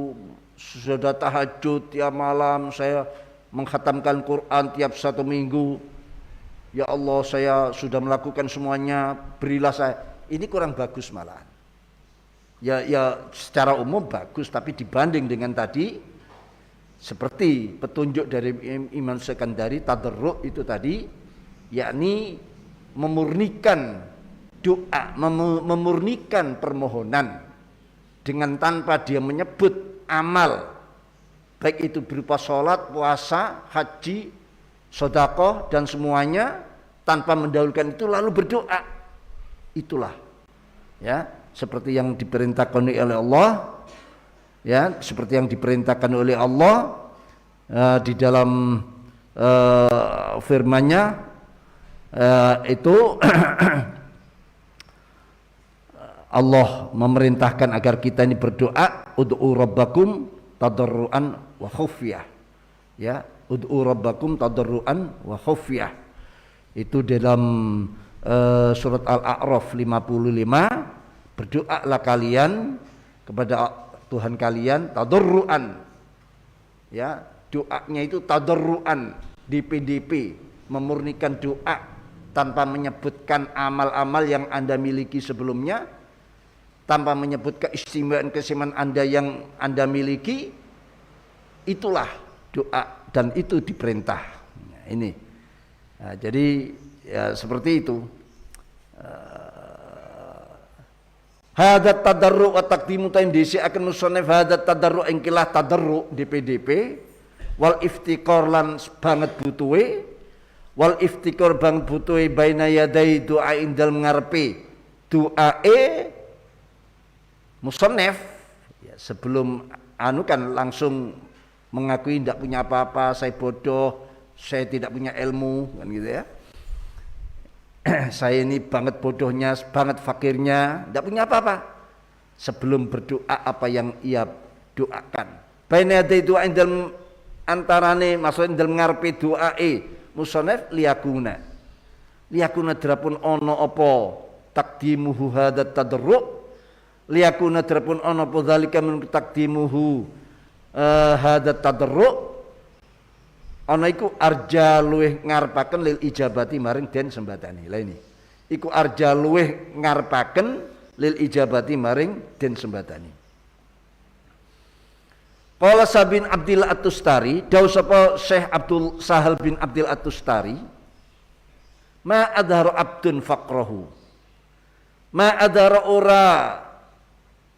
sudah tahajud tiap malam, saya mengkhatamkan Quran tiap 1 minggu. Ya Allah saya sudah melakukan semuanya, berilah saya. Ini kurang bagus malahan. Ya secara umum bagus, tapi dibanding dengan tadi seperti petunjuk dari Imam Sakandari tadarruk itu tadi, yakni memurnikan doa, memurnikan permohonan dengan tanpa dia menyebut amal, baik itu berupa sholat, puasa, haji, sedekah dan semuanya, tanpa mendahulukan itu lalu berdoa. Itulah ya seperti yang diperintahkan oleh Allah, ya seperti yang diperintahkan oleh Allah di dalam firman-Nya itu Allah memerintahkan agar kita ini berdoa ud'u rabbakum tadarruan wa khufyah, ya ud'u rabbakum tadarruan wa khufyah. Itu dalam surat Al-A'raf 55, berdoalah kalian kepada Tuhan kalian tadarruan Ya, doanya itu tadarruan di PDP, memurnikan doa tanpa menyebutkan amal-amal yang Anda miliki sebelumnya, tanpa menyebut keistimewaan Anda yang Anda miliki. Itulah doa dan itu diperintah. Nah, ini. Nah, jadi ya seperti itu. Hadat tadarru wa taqdimu tain disi akan musannaf hadat tadarru engkilah tadarru di PDP wal iftiqar lan banget butuhe wal iftiqar bang butuhe baina yadai doa indal ngarepe doae musannaf ya, sebelum anu kan langsung mengakui tidak punya apa-apa, saya bodoh, saya tidak punya ilmu kan gitu ya. Saya ini banget bodohnya, banget fakirnya, tidak punya apa-apa. Sebelum berdoa apa yang ia doakan. Baina yadai doa indal antarane maksudnya dalam ngarepe doae musannaf liyakuna drapun ono apa taqdimuhu hadat tadarru liyakuna drapun ono apa zalika min taqdimuhu hadat tadarru ana iku arja luweh ngarepaken lil ijabati maring den sembadani. Lah ini iku arja luweh ngarepaken lil ijabati maring den sembadani. Qala Sabin Abdil At-Tustari, dawuh sapa Syekh Abdul Sahal bin Abdil At-Tustari, ma adharu abdun faqrahu. Ma adharu ora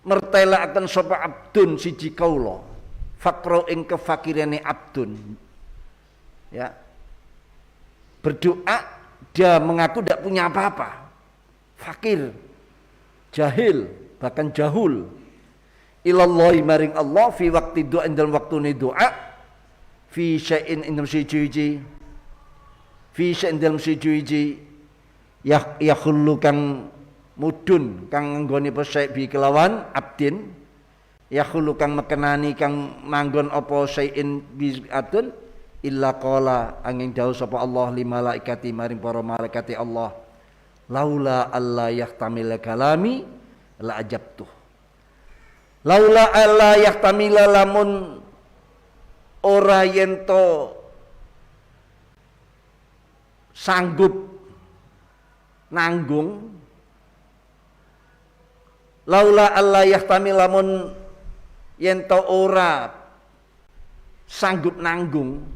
mertelakaken sapa abdun siji kaula. Faqra ing kefakirane abdun. Ya. Berdoa dia mengaku tidak punya apa-apa. Fakir, jahil, bahkan jahul. Ilallahi maring Allah fi waqti doa dalam waktune doa fi syai'in indam siji fi syai'in dalam siji yakhullu kang mudun kang nggone pesai bi kelawan abdin yakhullu kang mekenani kang manggon apa syai'in bi atun illa qala angin dawuh sapa Allah li malaikati maring para malaikati Allah laula alla yahtamil kalami la ajabtu. Laula alla yahtamila lamun ora yento sanggup nanggung laula alla yahtamila lamun yento ora sanggup nanggung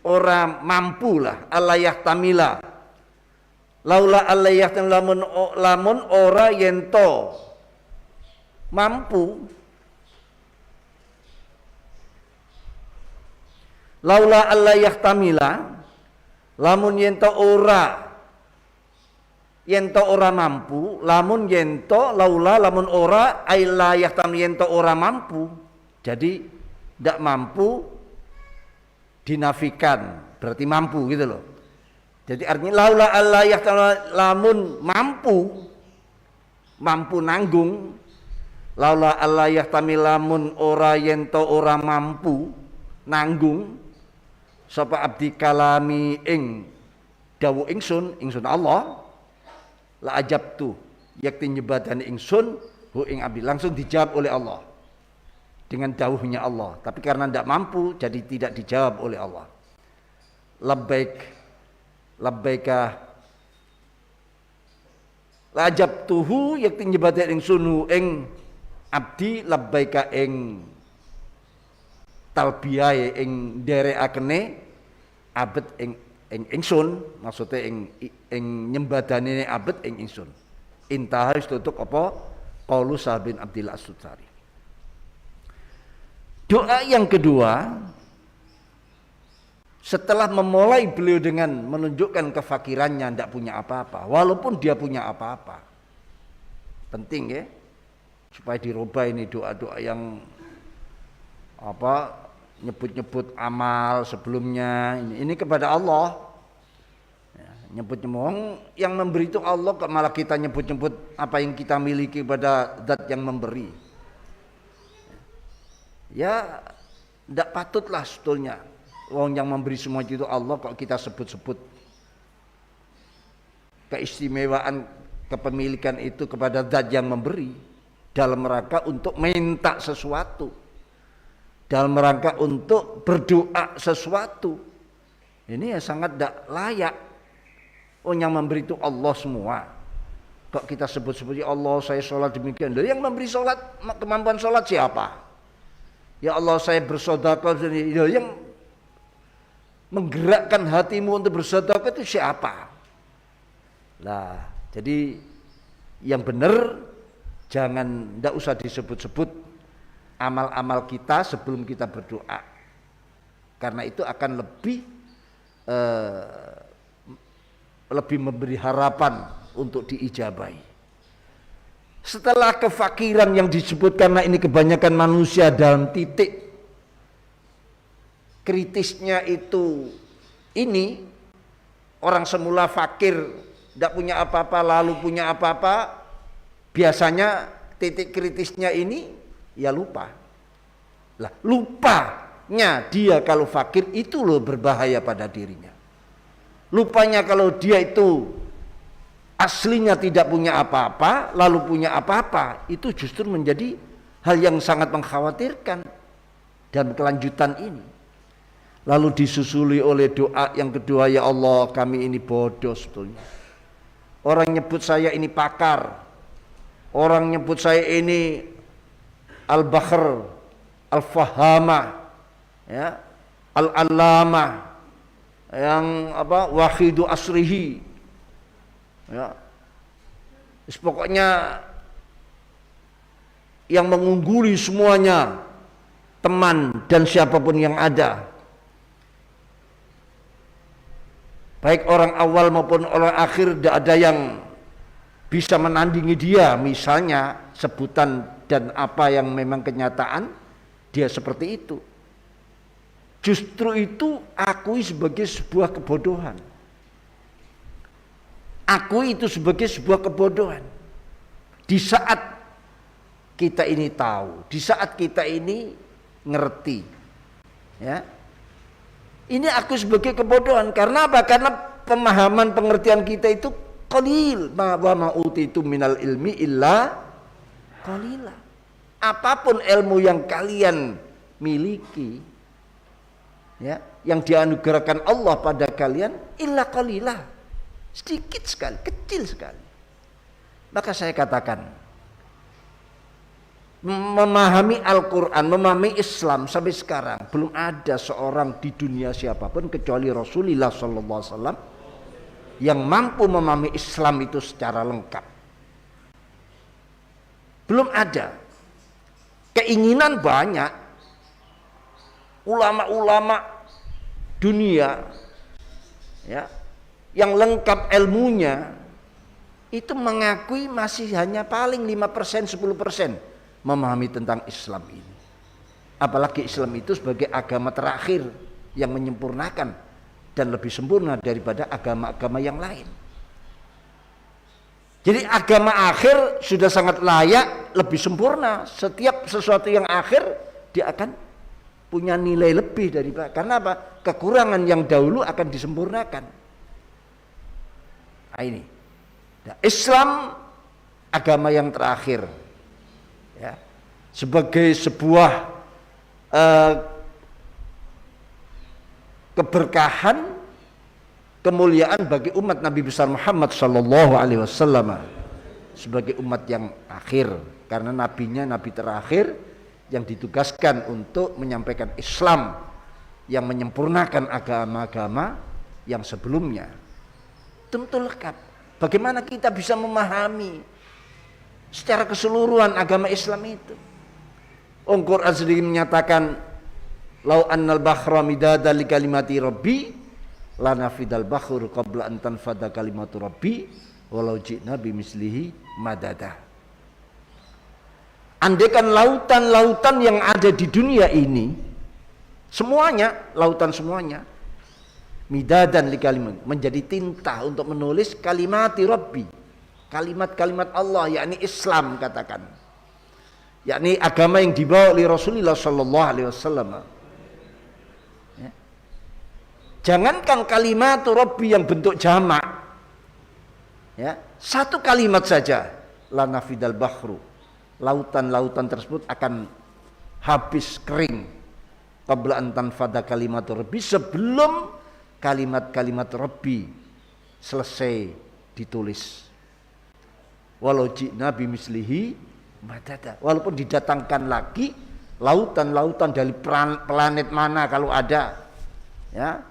ora mampu lah alla yahtamila laula alla yahtamila lamun ora yento mampu laula alla yahtamila lamun yento ora mampu lamun yento laula lamun ora aila yahtam yento ora mampu jadi tidak mampu dinafikan berarti mampu gitu loh. Jadi artinya laula alla yahtam lamun mampu nanggung laula alla yahtami lamun ora yento ora mampu nanggung sapa abdi kalami ing dawuh ingsun Allah la ajabtu yakti nyebadani ingsun hu ing abdi langsung dijawab oleh Allah dengan dawuhnya Allah tapi karena tidak mampu jadi tidak dijawab oleh Allah. Labbaika la ajabtuhu yakti nyebadani ingsun hu ing abdi labbaika ing talbiyae ing nderekakene abet ing ingsun maksudnya ing nyembadane abet ing ingsun. Intah wis tutup apa qaulu Sabin Abdillah As-Sutari. Doa yang kedua setelah memulai beliau dengan menunjukkan kefakirannya tidak punya apa-apa walaupun dia punya apa-apa. Penting ya supaya dirubah ini doa-doa yang nyebut-nyebut amal sebelumnya ini kepada Allah ya, nyebut-nyebut yang memberi itu Allah kok malah kita nyebut-nyebut apa yang kita miliki pada zat yang memberi ya tidak patutlah sebetulnya wong yang memberi semua itu Allah kok kita sebut-sebut keistimewaan kepemilikan itu kepada zat yang memberi dalam rangka untuk minta sesuatu dalam rangka untuk berdoa sesuatu. Ini ya sangat tidak layak. Oh, yang memberi itu Allah semua. Kok kita sebut-sebut ya Allah saya sholat demikian. Yang memberi sholat, kemampuan sholat siapa? Ya Allah saya bersedekah. Yang menggerakkan hatimu untuk bersedekah itu siapa? Lah, jadi yang benar jangan, tidak usah disebut-sebut amal-amal kita sebelum kita berdoa, karena itu akan lebih memberi harapan untuk diijabahi. Setelah kefakiran yang disebut, karena ini kebanyakan manusia dalam titik kritisnya itu, ini orang semula fakir, tidak punya apa-apa, lalu punya apa-apa, biasanya titik kritisnya ini ya lupa. Lah, lupanya dia kalau fakir itu loh berbahaya pada dirinya. Lupanya kalau dia itu aslinya tidak punya apa-apa, lalu punya apa-apa, itu justru menjadi hal yang sangat mengkhawatirkan dan kelanjutan ini. Lalu disusuli oleh doa yang kedua, ya Allah kami ini bodoh sebetulnya. Orang nyebut saya ini pakar, orang nyebut saya ini al-bakhr, al-fahama, ya, al-allama, yang wahidu asrihi, ya, pokoknya yang mengungguli semuanya, teman dan siapapun yang ada, baik orang awal maupun orang akhir, tidak ada yang bisa menandingi dia. Misalnya sebutan dan apa yang memang kenyataan dia seperti itu. Justru itu akui sebagai sebuah kebodohan. Akui itu sebagai sebuah kebodohan. Di saat kita ini tahu, di saat kita ini ngerti, ya, ini aku sebagai kebodohan. Karena apa? Karena pemahaman pengertian kita itu qalil. Ma ma'utitu minal ilmi illa qalila. Apapun ilmu yang kalian miliki, ya, yang dianugerahkan Allah pada kalian, illa qalila, sedikit sekali, kecil sekali. Maka saya katakan, memahami Al-Quran, memahami Islam sampai sekarang belum ada seorang di dunia siapapun kecuali Rasulullah SAW yang mampu memahami Islam itu secara lengkap. Belum ada. Keinginan banyak, ulama-ulama dunia, ya, yang lengkap ilmunya itu mengakui masih hanya paling 5%, 10% memahami tentang Islam ini. Apalagi Islam itu sebagai agama terakhir yang menyempurnakan dan lebih sempurna daripada agama-agama yang lain. Jadi agama akhir sudah sangat layak, lebih sempurna. Setiap sesuatu yang akhir dia akan punya nilai lebih daripada, karena apa? Kekurangan yang dahulu akan disempurnakan. Nah, ini. Nah, Islam agama yang terakhir, ya, sebagai sebuah keberkahan, kemuliaan bagi umat Nabi besar Muhammad sallallahu alaihi wasallam sebagai umat yang akhir, karena nabinya nabi terakhir yang ditugaskan untuk menyampaikan Islam yang menyempurnakan agama-agama yang sebelumnya. Tentu lengkap. Bagaimana kita bisa memahami secara keseluruhan agama Islam itu? Al-Quran sendiri menyatakan, lau annal bakhra midada li kalimati rabbi lanafidal bakhru qabla an tanfada kalimatu rabbi walau ji'na bimislihi madada. Andaikan lautan-lautan yang ada di dunia ini semuanya, lautan semuanya, midadan li kalimat, menjadi tinta untuk menulis kalimati rabbi, kalimat-kalimat Allah, yakni Islam, katakan, yakni agama yang dibawa oleh Rasulullah sallallahu alaihi wasallam. Jangankan kalimat Rabbi yang bentuk jamak, ya, satu kalimat saja, lanafidal bakhru, lautan-lautan tersebut akan habis kering qabla an tanfada kalimatur rabbi, sebelum kalimat-kalimat Rabbi selesai ditulis. Walau ji'na bimislihi madada, walaupun didatangkan lagi lautan-lautan dari planet mana kalau ada, ya.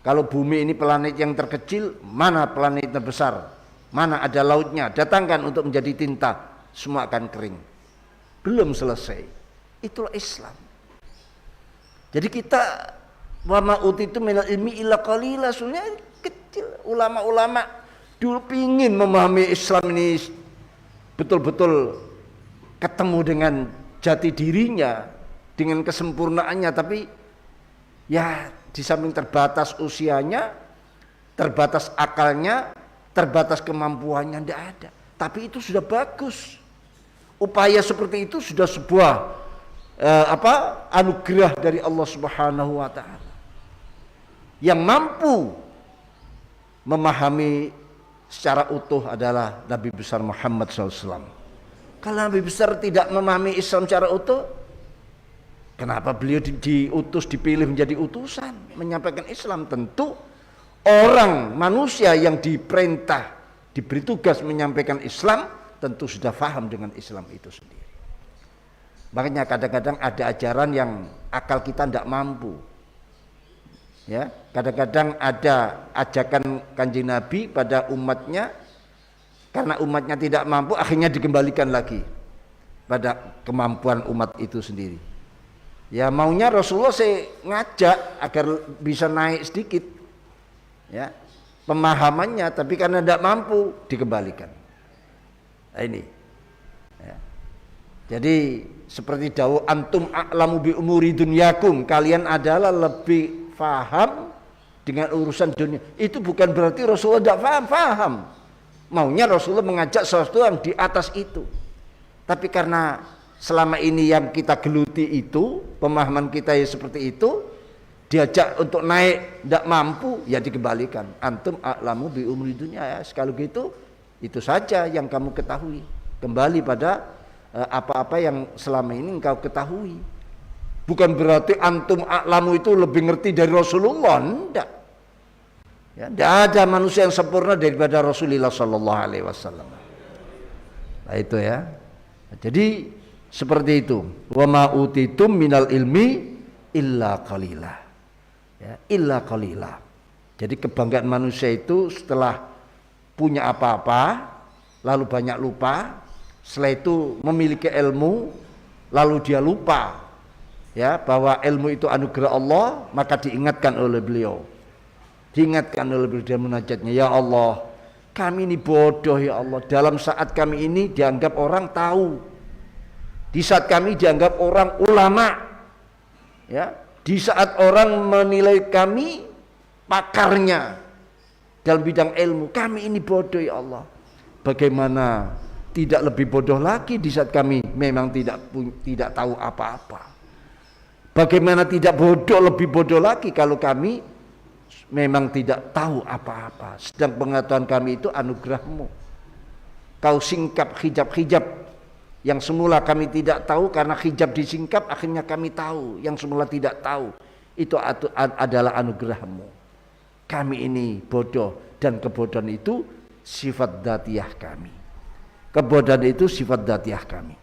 Kalau bumi ini planet yang terkecil, mana planet terbesar, mana ada lautnya, datangkan untuk menjadi tinta, semua akan kering. Belum selesai. Itulah Islam. Jadi kita wa ma utitu minal ilmi illa qalila, sebenarnya kecil. Ulama-ulama dulu pingin memahami Islam ini betul-betul ketemu dengan jati dirinya, dengan kesempurnaannya, tapi ya di samping terbatas usianya, terbatas akalnya, terbatas kemampuannya, tidak ada. Tapi itu sudah bagus. Upaya seperti itu sudah sebuah anugerah dari Allah Subhanahu wa taala. Yang mampu memahami secara utuh adalah Nabi besar Muhammad SAW. Kalau Nabi besar tidak memahami Islam secara utuh, kenapa beliau diutus, dipilih menjadi utusan menyampaikan Islam? Tentu orang manusia yang diperintah, diberi tugas menyampaikan Islam, tentu sudah paham dengan Islam itu sendiri. Makanya kadang-kadang ada ajaran yang akal kita tidak mampu. Ya, kadang-kadang ada ajakan Kanjeng Nabi pada umatnya, karena umatnya tidak mampu, akhirnya dikembalikan lagi pada kemampuan umat itu sendiri. Ya, maunya Rasulullah saya ngajak agar bisa naik sedikit, ya, pemahamannya, tapi karena tidak mampu dikembalikan. Nah, ini. Ya. Jadi seperti dawuh antum a'lamu bi umuri dunyakum, kalian adalah lebih faham dengan urusan dunia. Itu bukan berarti Rasulullah tidak faham. Maunya Rasulullah mengajak sesuatu yang di atas itu. Tapi karena selama ini yang kita geluti itu, pemahaman kita ya seperti itu, diajak untuk naik tidak mampu, ya dikembalikan. Antum a'lamu bi umuri dunya, ya. Sekali gitu, itu saja yang kamu ketahui. Kembali pada apa-apa yang selama ini engkau ketahui. Bukan berarti antum a'lamu itu lebih ngerti dari Rasulullah, enggak. Ya, tidak ada manusia yang sempurna daripada Rasulullah Sallallahu Alaihi Wasallam. Nah itu ya. Jadi seperti itu. Wa ma utitum minal ilmi illa qalila. Ya, illa qalila. Jadi kebanggaan manusia itu setelah punya apa-apa, lalu banyak lupa. Setelah itu memiliki ilmu, lalu dia lupa. Ya, bahwa ilmu itu anugerah Allah, maka diingatkan oleh beliau. Diingatkan oleh beliau, dia munajatnya, ya Allah, kami ini bodoh ya Allah. Dalam saat kami ini dianggap orang tahu, di saat kami dianggap orang ulama, ya, di saat orang menilai kami pakarnya dalam bidang ilmu, kami ini bodoh ya Allah. Bagaimana tidak lebih bodoh lagi di saat kami memang tidak tahu apa-apa? Bagaimana tidak bodoh, lebih bodoh lagi kalau kami memang tidak tahu apa-apa. Sedang pengetahuan kami itu anugerahmu. Kau singkap hijab-hijab yang semula kami tidak tahu, karena hijab disingkap akhirnya kami tahu yang semula tidak tahu. Itu adalah anugerahmu. Kami ini bodoh, dan kebodohan itu sifat dzatiyah kami. Kebodohan itu sifat dzatiyah kami.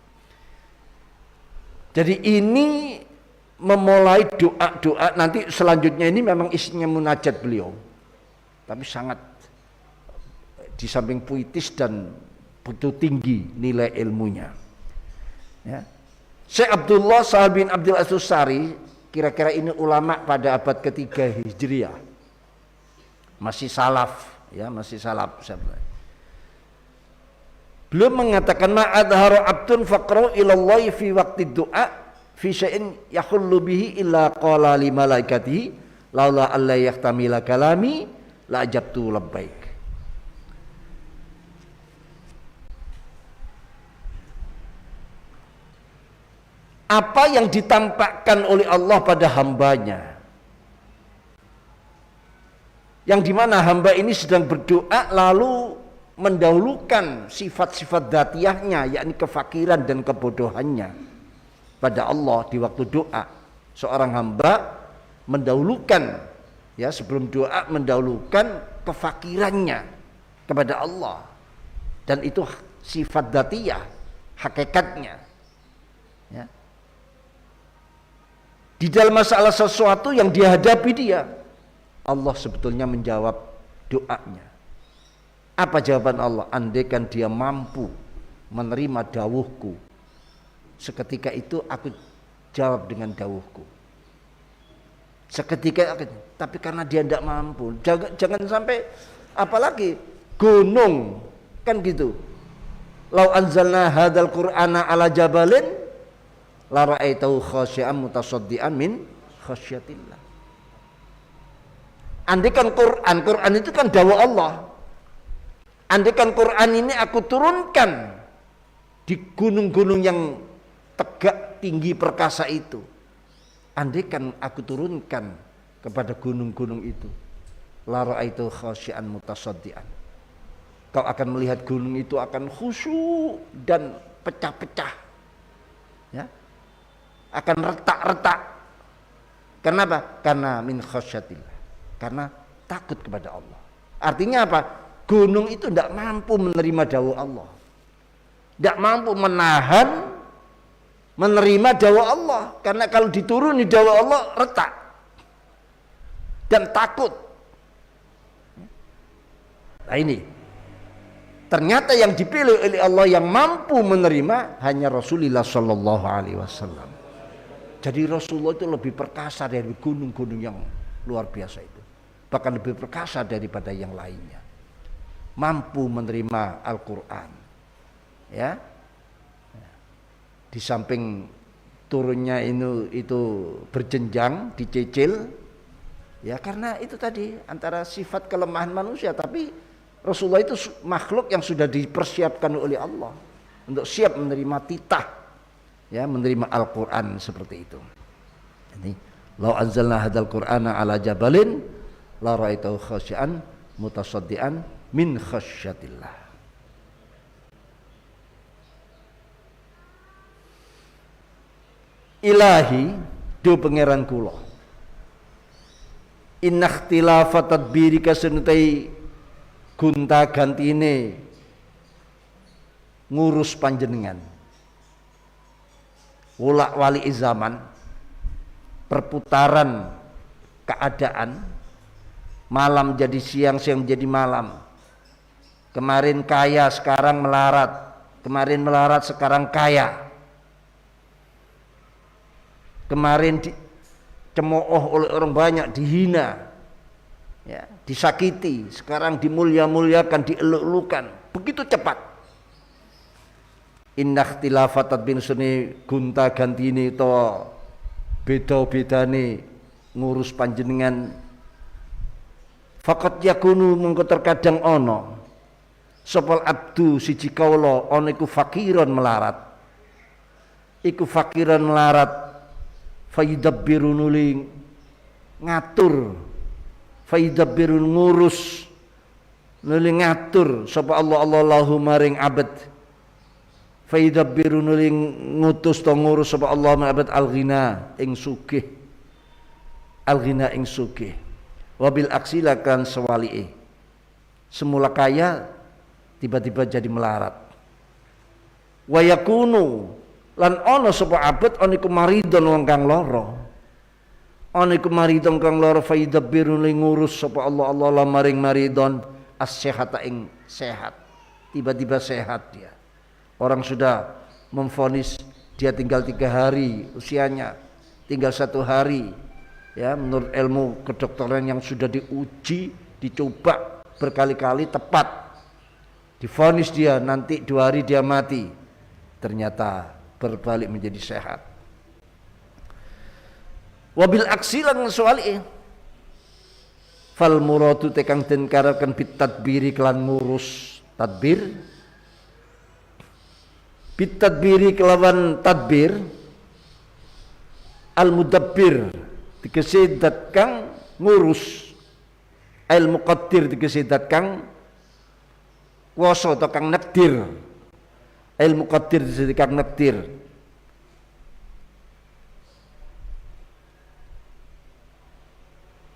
Jadi ini memulai doa-doa, nanti selanjutnya ini memang isinya munajat beliau, tapi sangat di samping puitis dan begitu tinggi nilai ilmunya. Ya. Syekh Abdullah Sahal bin Abdul Aziz Sari, kira-kira ini ulama pada abad ketiga Hijriah, masih salaf, ya, masih salaf. Beliau mengatakan ma'adharu abdun faqra'u ilallahi fi waqti du'a fi syai'in yakhullu bihi illa qala li malaikatihi laula alla yahtamila kalami la ajabtu labbaik. Apa yang ditampakkan oleh Allah pada hambanya, yang dimana hamba ini sedang berdoa lalu mendahulukan sifat-sifat dzatiyahnya, yakni kefakiran dan kebodohannya pada Allah di waktu doa, Seorang hamba mendahulukan, ya, sebelum doa mendahulukan kefakirannya kepada Allah, dan itu sifat dzatiyah, hakikatnya, ya. Di dalam masalah sesuatu yang dihadapi dia, Allah sebetulnya menjawab doanya. Apa jawaban Allah? Andaikan dia mampu menerima dawuhku, seketika itu aku jawab dengan dawuhku. Seketika, tapi karena dia tidak mampu, jangan sampai, apalagi gunung, kan gitu. Lau anzalna hadzal qur'ana ala jabalin la ra'aitahu khasyi'an mutasaddian min khasyatillah. Andaikan Quran itu kan dawuh Allah. Andaikan Quran ini aku turunkan di gunung-gunung yang tegak tinggi perkasa itu, andaikan aku turunkan kepada gunung-gunung itu, la ra'aitu khasyi'an mutasaddian, kau akan melihat gunung itu akan khusyuk dan pecah-pecah, ya, akan retak-retak. Kenapa? Karena min khasyatillah, karena takut kepada Allah. Artinya apa? Gunung itu tidak mampu menerima dawuh Allah, tidak mampu menahan menerima dawuh Allah, karena kalau dituruni dawuh Allah retak dan takut. Nah ini ternyata yang dipilih oleh Allah yang mampu menerima hanya Rasulullah Sallallahu Alaihi Wasallam. Jadi Rasulullah itu lebih perkasa dari gunung-gunung yang luar biasa itu, bahkan lebih perkasa daripada yang lainnya. Mampu menerima Al-Quran, ya. Di samping turunnya itu berjenjang, dicicil, ya, karena itu tadi antara sifat kelemahan manusia, tapi Rasulullah itu makhluk yang sudah dipersiapkan oleh Allah untuk siap menerima titah, ya, menerima Al-Quran seperti itu. Jadi, lau anzalna hadzal qur'ana ala jabalin la ra'aitahu khasyi'an mutasaddian min khasyatillah. Ilahi do pangeran kula, inna ikhtilafa tadbirika senutai gunta gantine ngurus panjenengan, wolak wali zaman, perputaran keadaan, malam jadi siang, siang menjadi malam. Kemarin kaya, sekarang melarat. Kemarin melarat, sekarang kaya. Kemarin dicemooh oleh orang banyak, dihina, ya, disakiti. Sekarang dimulia-muliakan, dieluk-elukan. Begitu cepat. Inna ikhtilafat bin suni gunta gantini to beda-bedane ngurus panjenengan. Faqat yakunu mengko terkadang ono sopal abdu siji kawula ana iku fakiran melarat, iku fakiran melarat, faydabbirun nuling ngatur, faydabbirun ngurus nuling ngatur sapa Allah lahu maring abad, faydabbirun nuling ngutus to ngurus sapa Allah maring abad al-ghina ing sugih, al-ghina ing sugih, wabil aksilakan sewali'i semula kaya tiba-tiba jadi melarat. Wa yakunu lan ana sapa abad ana iku maridon wong kang lara, ana iku maridon kang lara faidabbirun li ngurus sapa Allah la maring maridon as-sihata ing sehat, tiba-tiba sehat dia. Orang sudah memvonis dia tinggal 3 hari usianya, tinggal 1 hari, ya, menurut ilmu kedokteran yang sudah diuji, dicoba berkali-kali tepat, divonis dia nanti 2 hari dia mati, ternyata berbalik menjadi sehat. Wabil aksilan soali fal muradu tekang den karakan bit tadbiri kelan ngurus tadbir, bit tadbiri kelawan tadbir, al mudabbir tegese dat kang ngurus, al muqaddir tegese dat kang kuwasa atau kang nekdir, al muqaddir tegese kang nekdir.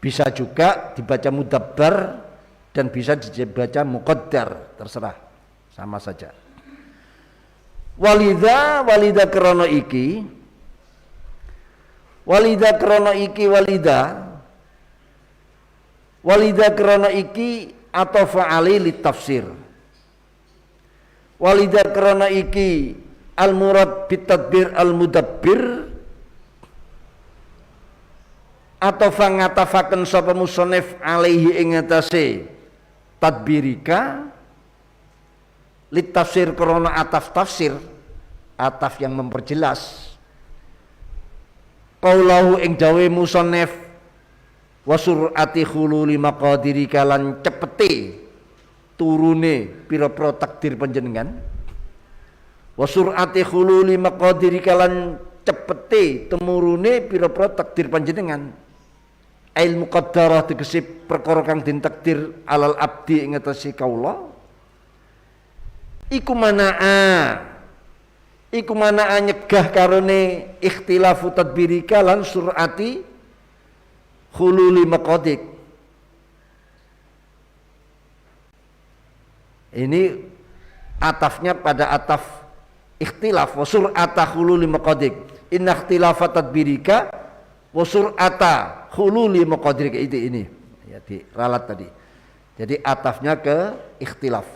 Bisa juga dibaca mudabbar dan bisa dibaca muqaddar, terserah, sama saja. Walida krono iki krono iki atau fa'ali litafsir. Walida krono iki al murad bitadbir al mudabbir atau ngatafaken sapa musannif alaihi ing atase tadbirika litafsir krana ataf tafsir, ataf yang memperjelas qaulahu ing dawe musannif wa sur'ati khululi maqadirika lan cepete turune pira-pira takdir panjenengan, wa sur'ati khululi maqadirika lan cepete temurune pira-pira takdir panjenengan, ail muqaddarah tegese perkara kang den takdir alal abdi ing atase kaula, iku manaa nyegah karone ikhtilafu tadbirika lan sur'ati khululi maqadik. Ini atafnya pada ataf ikhtilaf, wa sur'ata khululi maqadik, inna ikhtilafa tadbirika wa sur'ata khululi maqadik. Ini ya diralat tadi, jadi atafnya ke ikhtilaf.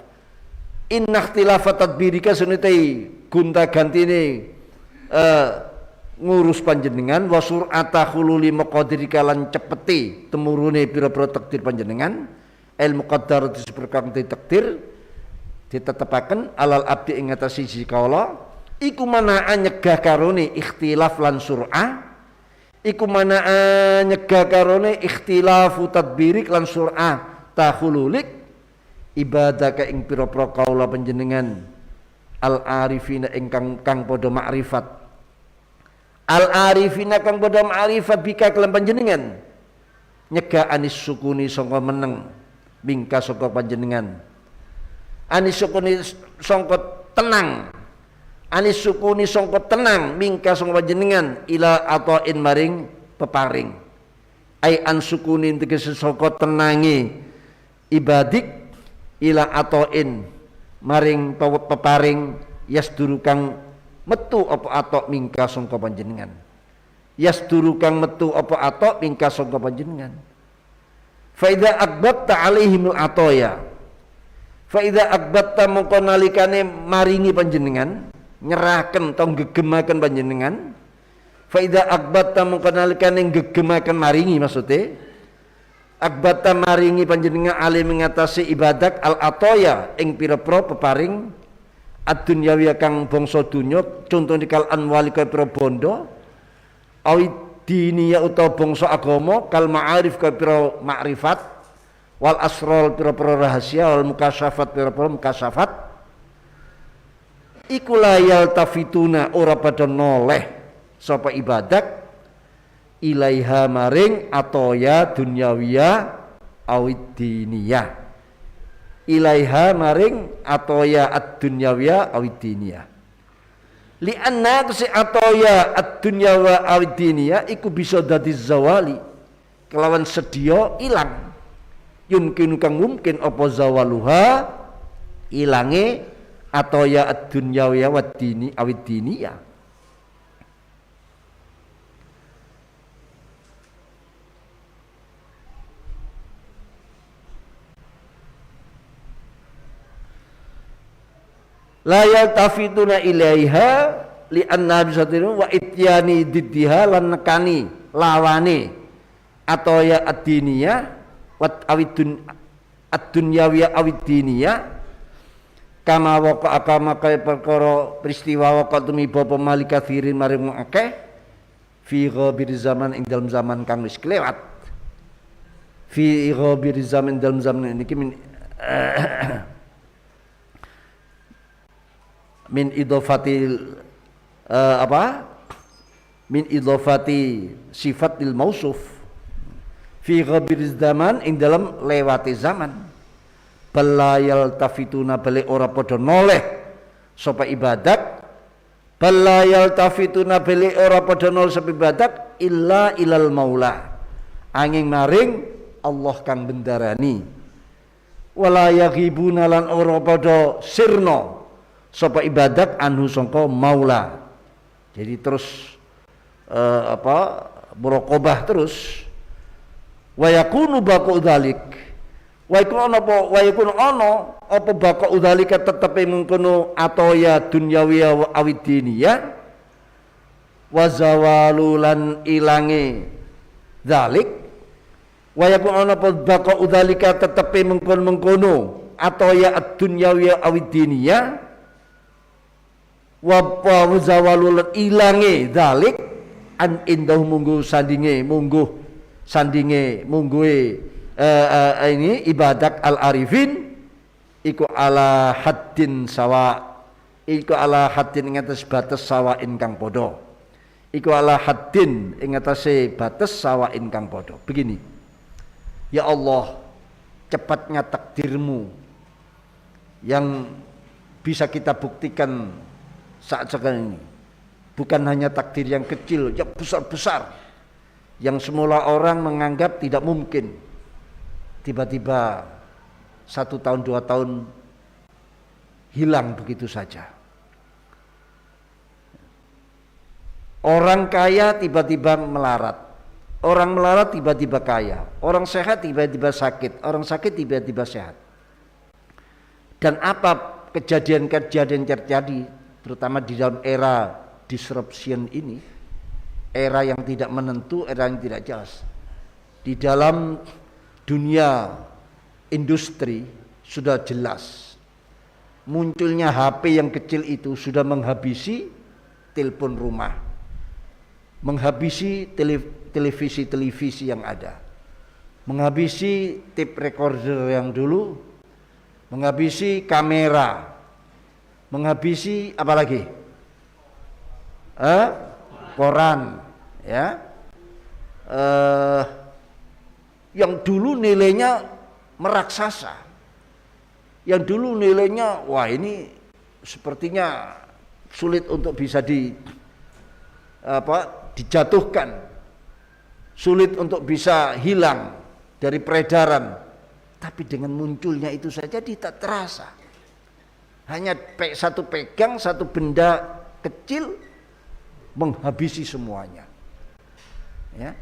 Inna ikhtilafa tadbirika sunutai gunta gantine ngurus panjenengan, wa sur'ata khululi maqadirika lan cepeti temurune pira-pira takdir panjenengan, el muqaddar disepurkan takdir ditetepaken alal abdi ing atase siji kawula, iku manaa nyegah karone ikhtilaf lan sur'ah, iku manaa nyegah karone ikhtilafu tadbirik lan sur'ah takhululik ibadah ka ing pira-pira kawula panjenengan al arifina ingkang kang padha makrifat, al arifina kang padha makrifat bika kelan panjenengan, nyegah anis sukuni sangka meneng bingka sangka panjenengan, anis sukuni sangka tenang, anis sukuni sangka tenang mingka sangka panjenengan ila ata'in maring peparing, ai an sukuni tegese sangka tenange ibadik ila ata'in maring peparing yasduru kang metu apa atok mingka sangka panjenengan, yasduru kang metu apa atok mingka sangka panjenengan. Fa idza akbatta alaihimul atoya, fa idza akbatta mongko nalikane maringi panjenengan, nyerahken tong gegemaken panjenengan, fa idza akbatta mongko nalikane gegemaken maringi, maksude akbata maringi panjenengan ali mengatasi ibadat al atoya ing pira-pira peparing ad-dunyawi kang bangsa dunya, contoh kal anwali kaya pira bondo, awid diniya utawa bangsa agama, kal ma'arif kaya pira makrifat, wal asrol pira-pira rahasia, wal mukasyafat pira-pira mukasyafat, iku layal tafituna ora pada noleh sapa ibadat ilaiha maring atoya dunyawiya awid diniyah, ilaiha maring atoya ad-dunyawiya awid diniyah, li anna kese atoya ad-dunyawa awid diniyah iku bisa dadi zawali kelawan sedia ilang, yumkin kang mungkin apa zawaluha ilange atoya ad-dunyawiya wad dini awid diniyah. La yaltafituna ilaiha li anna bisatiru wa ityani diddiha lan nekani lawane atau ya ad-diniyah wat awidun ad-dunyawiyah awid-diniyah kama waqa kama kaya perkara peristiwa waqa tumiba pemali kafirin maring akeh fi ghabir zaman ing dalam zaman kang wis kelewat, fi ghabir zaman dalam zaman niki min idhofatil min idhofati sifatil mausuf fi ghabir zaman ing dalam lewati zaman, balayal tafituna balik ora podo noleh sapa ibadat, balayal tafituna balik ora podo noleh sapa ibadat illa ilal maula angin maring Allah kang bendarani. Wala yaghibuna lan ora padha sirna sapa ibadat anhu sangka maula. Jadi terus muraqabah terus. Wa yakunu baqu dzalik. Wa yakunu ana apa baqu dzalika tetepe mengkono atoya dunyawiya wa awidiniya wa zawalulan ilange dzalik. Wa yakunu ana apa baqu dzalika tetepe mengkono atoya ad-dunyawiya awidiniya wa zawalulan ilange dzalik an indahu munggu sandinge ini ibadat al-arifin iku ala haddin sawa, iku ala haddin ing atas batas sawa ingkang padha, iku ala haddin ing atase batas sawa ingkang padha. Begini, ya Allah, cepatnya takdirmu yang bisa kita buktikan saat sekarang ini, bukan hanya takdir yang kecil, yang besar-besar, yang semula orang menganggap tidak mungkin, tiba-tiba 1 tahun 2 tahun hilang begitu saja. Orang kaya tiba-tiba melarat, orang melarat tiba-tiba kaya, orang sehat tiba-tiba sakit, orang sakit tiba-tiba sehat. Dan apa kejadian-kejadian terjadi terutama di dalam era disruption ini, era yang tidak menentu, era yang tidak jelas. Di dalam dunia industri sudah jelas, munculnya HP yang kecil itu sudah menghabisi telepon rumah, menghabisi televisi yang ada, menghabisi tape recorder yang dulu, menghabisi kamera, menghabisi apa lagi? Koran, ya. Yang dulu nilainya meraksasa, yang dulu nilainya wah ini sepertinya sulit untuk bisa dijatuhkan, sulit untuk bisa hilang dari peredaran, tapi dengan munculnya itu saja tidak terasa. Hanya satu pegang satu benda kecil menghabisi semuanya, ya,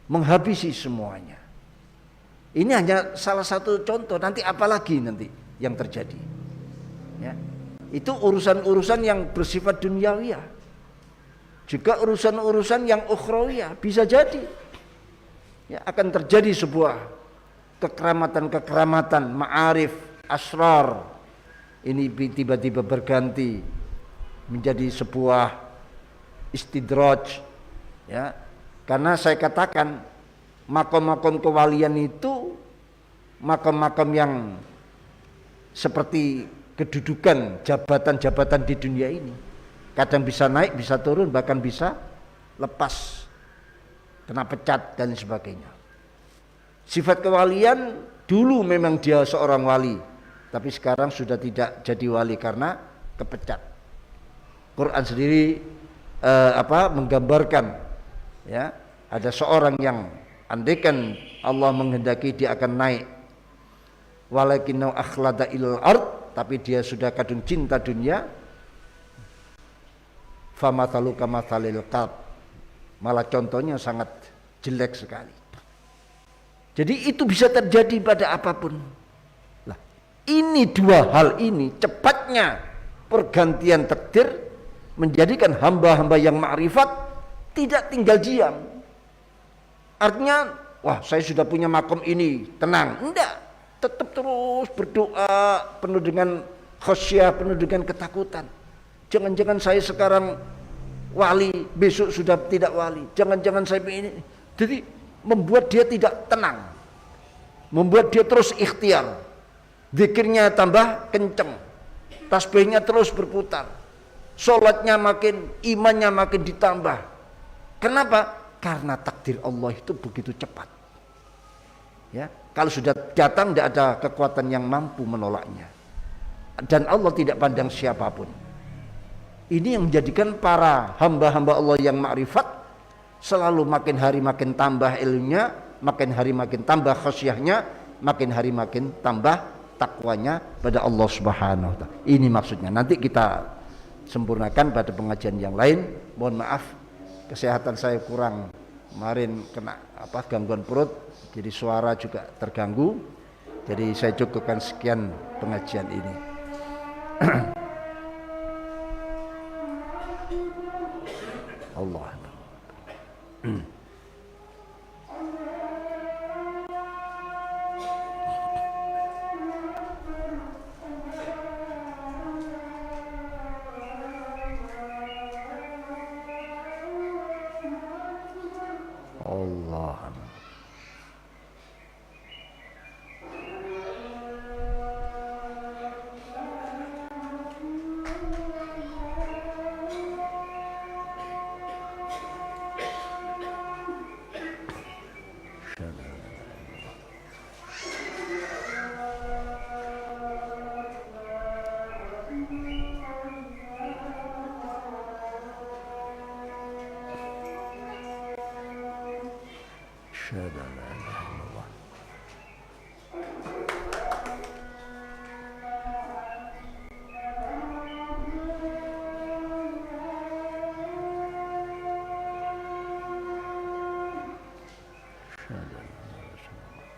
menghabisi semuanya. Ini hanya salah satu contoh. Nanti apalagi nanti yang terjadi, ya, itu urusan-urusan yang bersifat duniawiyah, juga urusan-urusan yang ukhrawiyah bisa jadi, ya, akan terjadi sebuah kekeramatan-kekeramatan, ma'arif, asrar. Ini tiba-tiba berganti menjadi sebuah istidraj, ya. Karena saya katakan makom-makom kewalian itu makom-makom yang seperti kedudukan jabatan-jabatan di dunia ini, kadang bisa naik, bisa turun, bahkan bisa lepas, kena pecat dan sebagainya. Sifat kewalian dulu memang dia seorang wali, tapi sekarang sudah tidak jadi wali karena kepecat. Quran sendiri menggambarkan, ya, ada seorang yang andaikan Allah menghendaki dia akan naik, walakinau akhlada ilal ard, tapi dia sudah kadung cinta dunia, famathalu kamathalil qalb, malah contohnya sangat jelek sekali. Jadi itu bisa terjadi pada apapun. Lah, ini dua hal ini, cepatnya pergantian takdir menjadikan hamba-hamba yang ma'rifat tidak tinggal diam. Artinya, wah saya sudah punya makom ini, tenang. Enggak, tetap terus berdoa penuh dengan khasyah, penuh dengan ketakutan. Jangan-jangan saya sekarang wali, besok sudah tidak wali. Jangan-jangan saya ini. Jadi membuat dia tidak tenang, membuat dia terus ikhtiar. Zikirnya tambah kenceng, tasbihnya terus berputar, sholatnya makin, imannya makin ditambah. Kenapa? Karena takdir Allah itu begitu cepat, ya. Kalau sudah datang tidak ada kekuatan yang mampu menolaknya, dan Allah tidak pandang siapapun. Ini yang menjadikan para hamba-hamba Allah yang ma'rifat selalu makin hari makin tambah ilmunya, makin hari makin tambah khasyahnya, makin hari makin tambah takwanya pada Allah Subhanahu wa taala. Ini maksudnya. Nanti kita sempurnakan pada pengajian yang lain. Mohon maaf kesehatan saya kurang, kemarin kena gangguan perut, jadi suara juga terganggu. Jadi saya cukupkan sekian pengajian ini. Allah. Allah. أشهد أن لا إله إلا الله. أشهد أن لا رسول الله.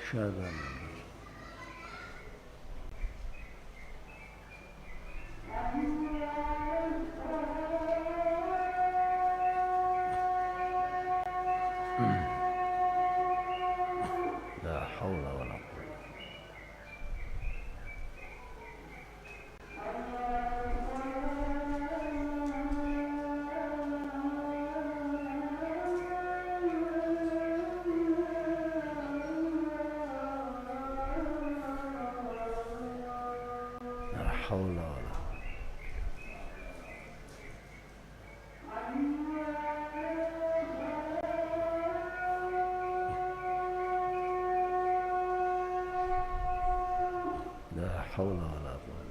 أشهد أن لا حول ولا قوة. لا حول ولا قوة. لا حول ولا قوة.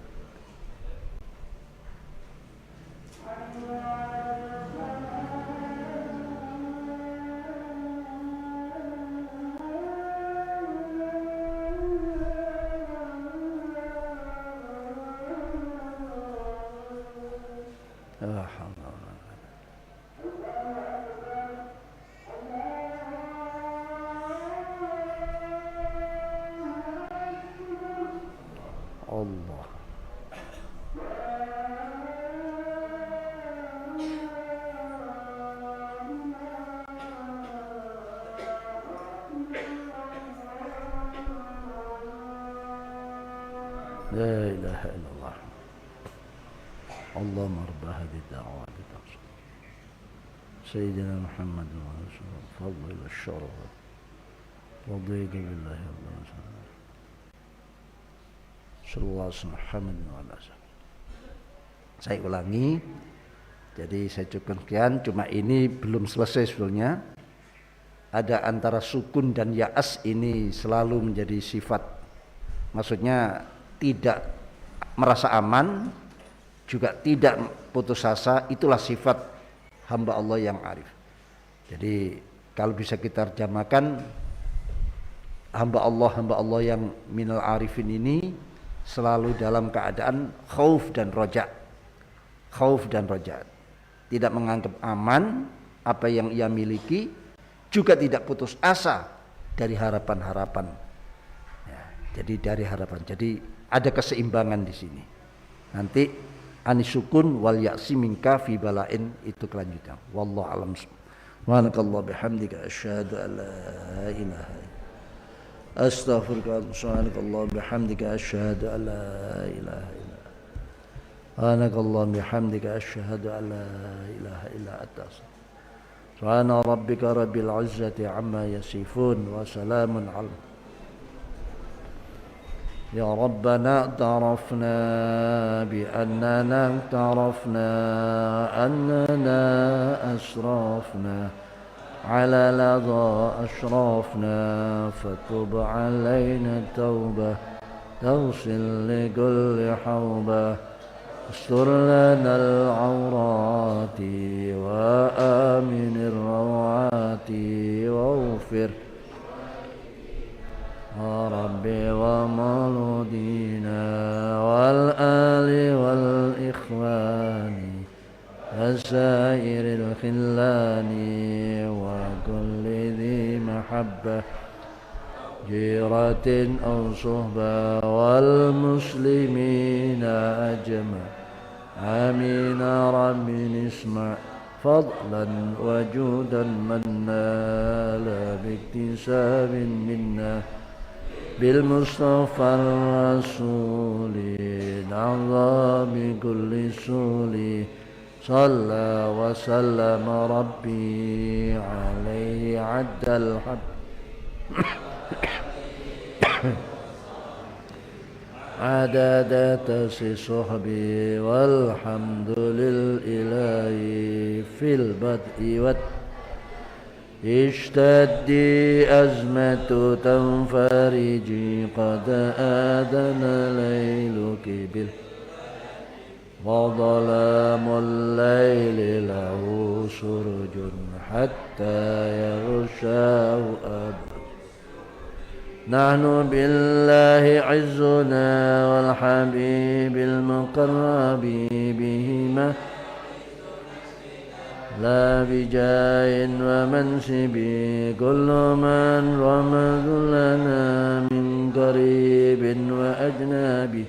لا حول ولا قوة. الله. لا إله إلا الله. اللهم رب هذه الدعوات سيدنا محمد ورسول الفضل والشرف رضيت بالله رب العالمين صلى الله عليه وسلم. Saya ulangi, jadi saya cukupkan sekian. Cuma ini belum selesai sebetulnya. Ada antara sukun dan ya'as ini selalu menjadi sifat, maksudnya tidak merasa aman, juga tidak putus asa. Itulah sifat hamba Allah yang arif. Jadi kalau bisa kita terjemahkan, hamba Allah yang minal arifin ini selalu dalam keadaan khauf dan roja. Khauf dan roja, tidak menganggap aman apa yang ia miliki, juga tidak putus asa dari harapan-harapan ya, jadi dari harapan. Jadi ada keseimbangan di sini. Nanti anisukun wal ya'si minka fi balain itu kelanjutan. Wallahu alam. Subhanakallah bihamdika asyhadu an la ilaha illa astaghfiruka. Subhanakallah bihamdika asyhadu an la ilaha illa subhanakallah bihamdika asyhadu an la ilaha illa anta. Subhana rabbika rabbil izzati amma yasifun wa salamun al يا ربنا اعترفنا بأننا اعترفنا أننا أسرفنا على لظى أشرافنا فتب علينا التوبة تغسل لكل حوبة استر لنا العورات وآمن الروعات واغفر يا ربي ومولودينا والآل والإخوان وسائر الخلان وكل ذي محبة جيرة أو صحبة والمسلمين أجمع آمين رب اسمع فضلا وجودا منا لا باكتساب منا بالمصطفى الرسول نعظى بكل سول صلى وسلم ربي عليه عد الحب عدد صحبي والحمد لله في البدء اشتدي أزمة تنفرجي قد آذن ليلك وظلام الليل له سرج حتى يغشاه أبد نحن بالله عزنا والحبيب المقرب بهما لا بجاه ومنسب كل من رمز لنا من قريب وأجنبي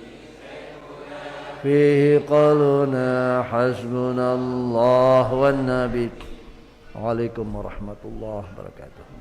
فيه قولنا حسبنا الله والنبي. Waalaikumsalam warahmatullahi wabarakatuh.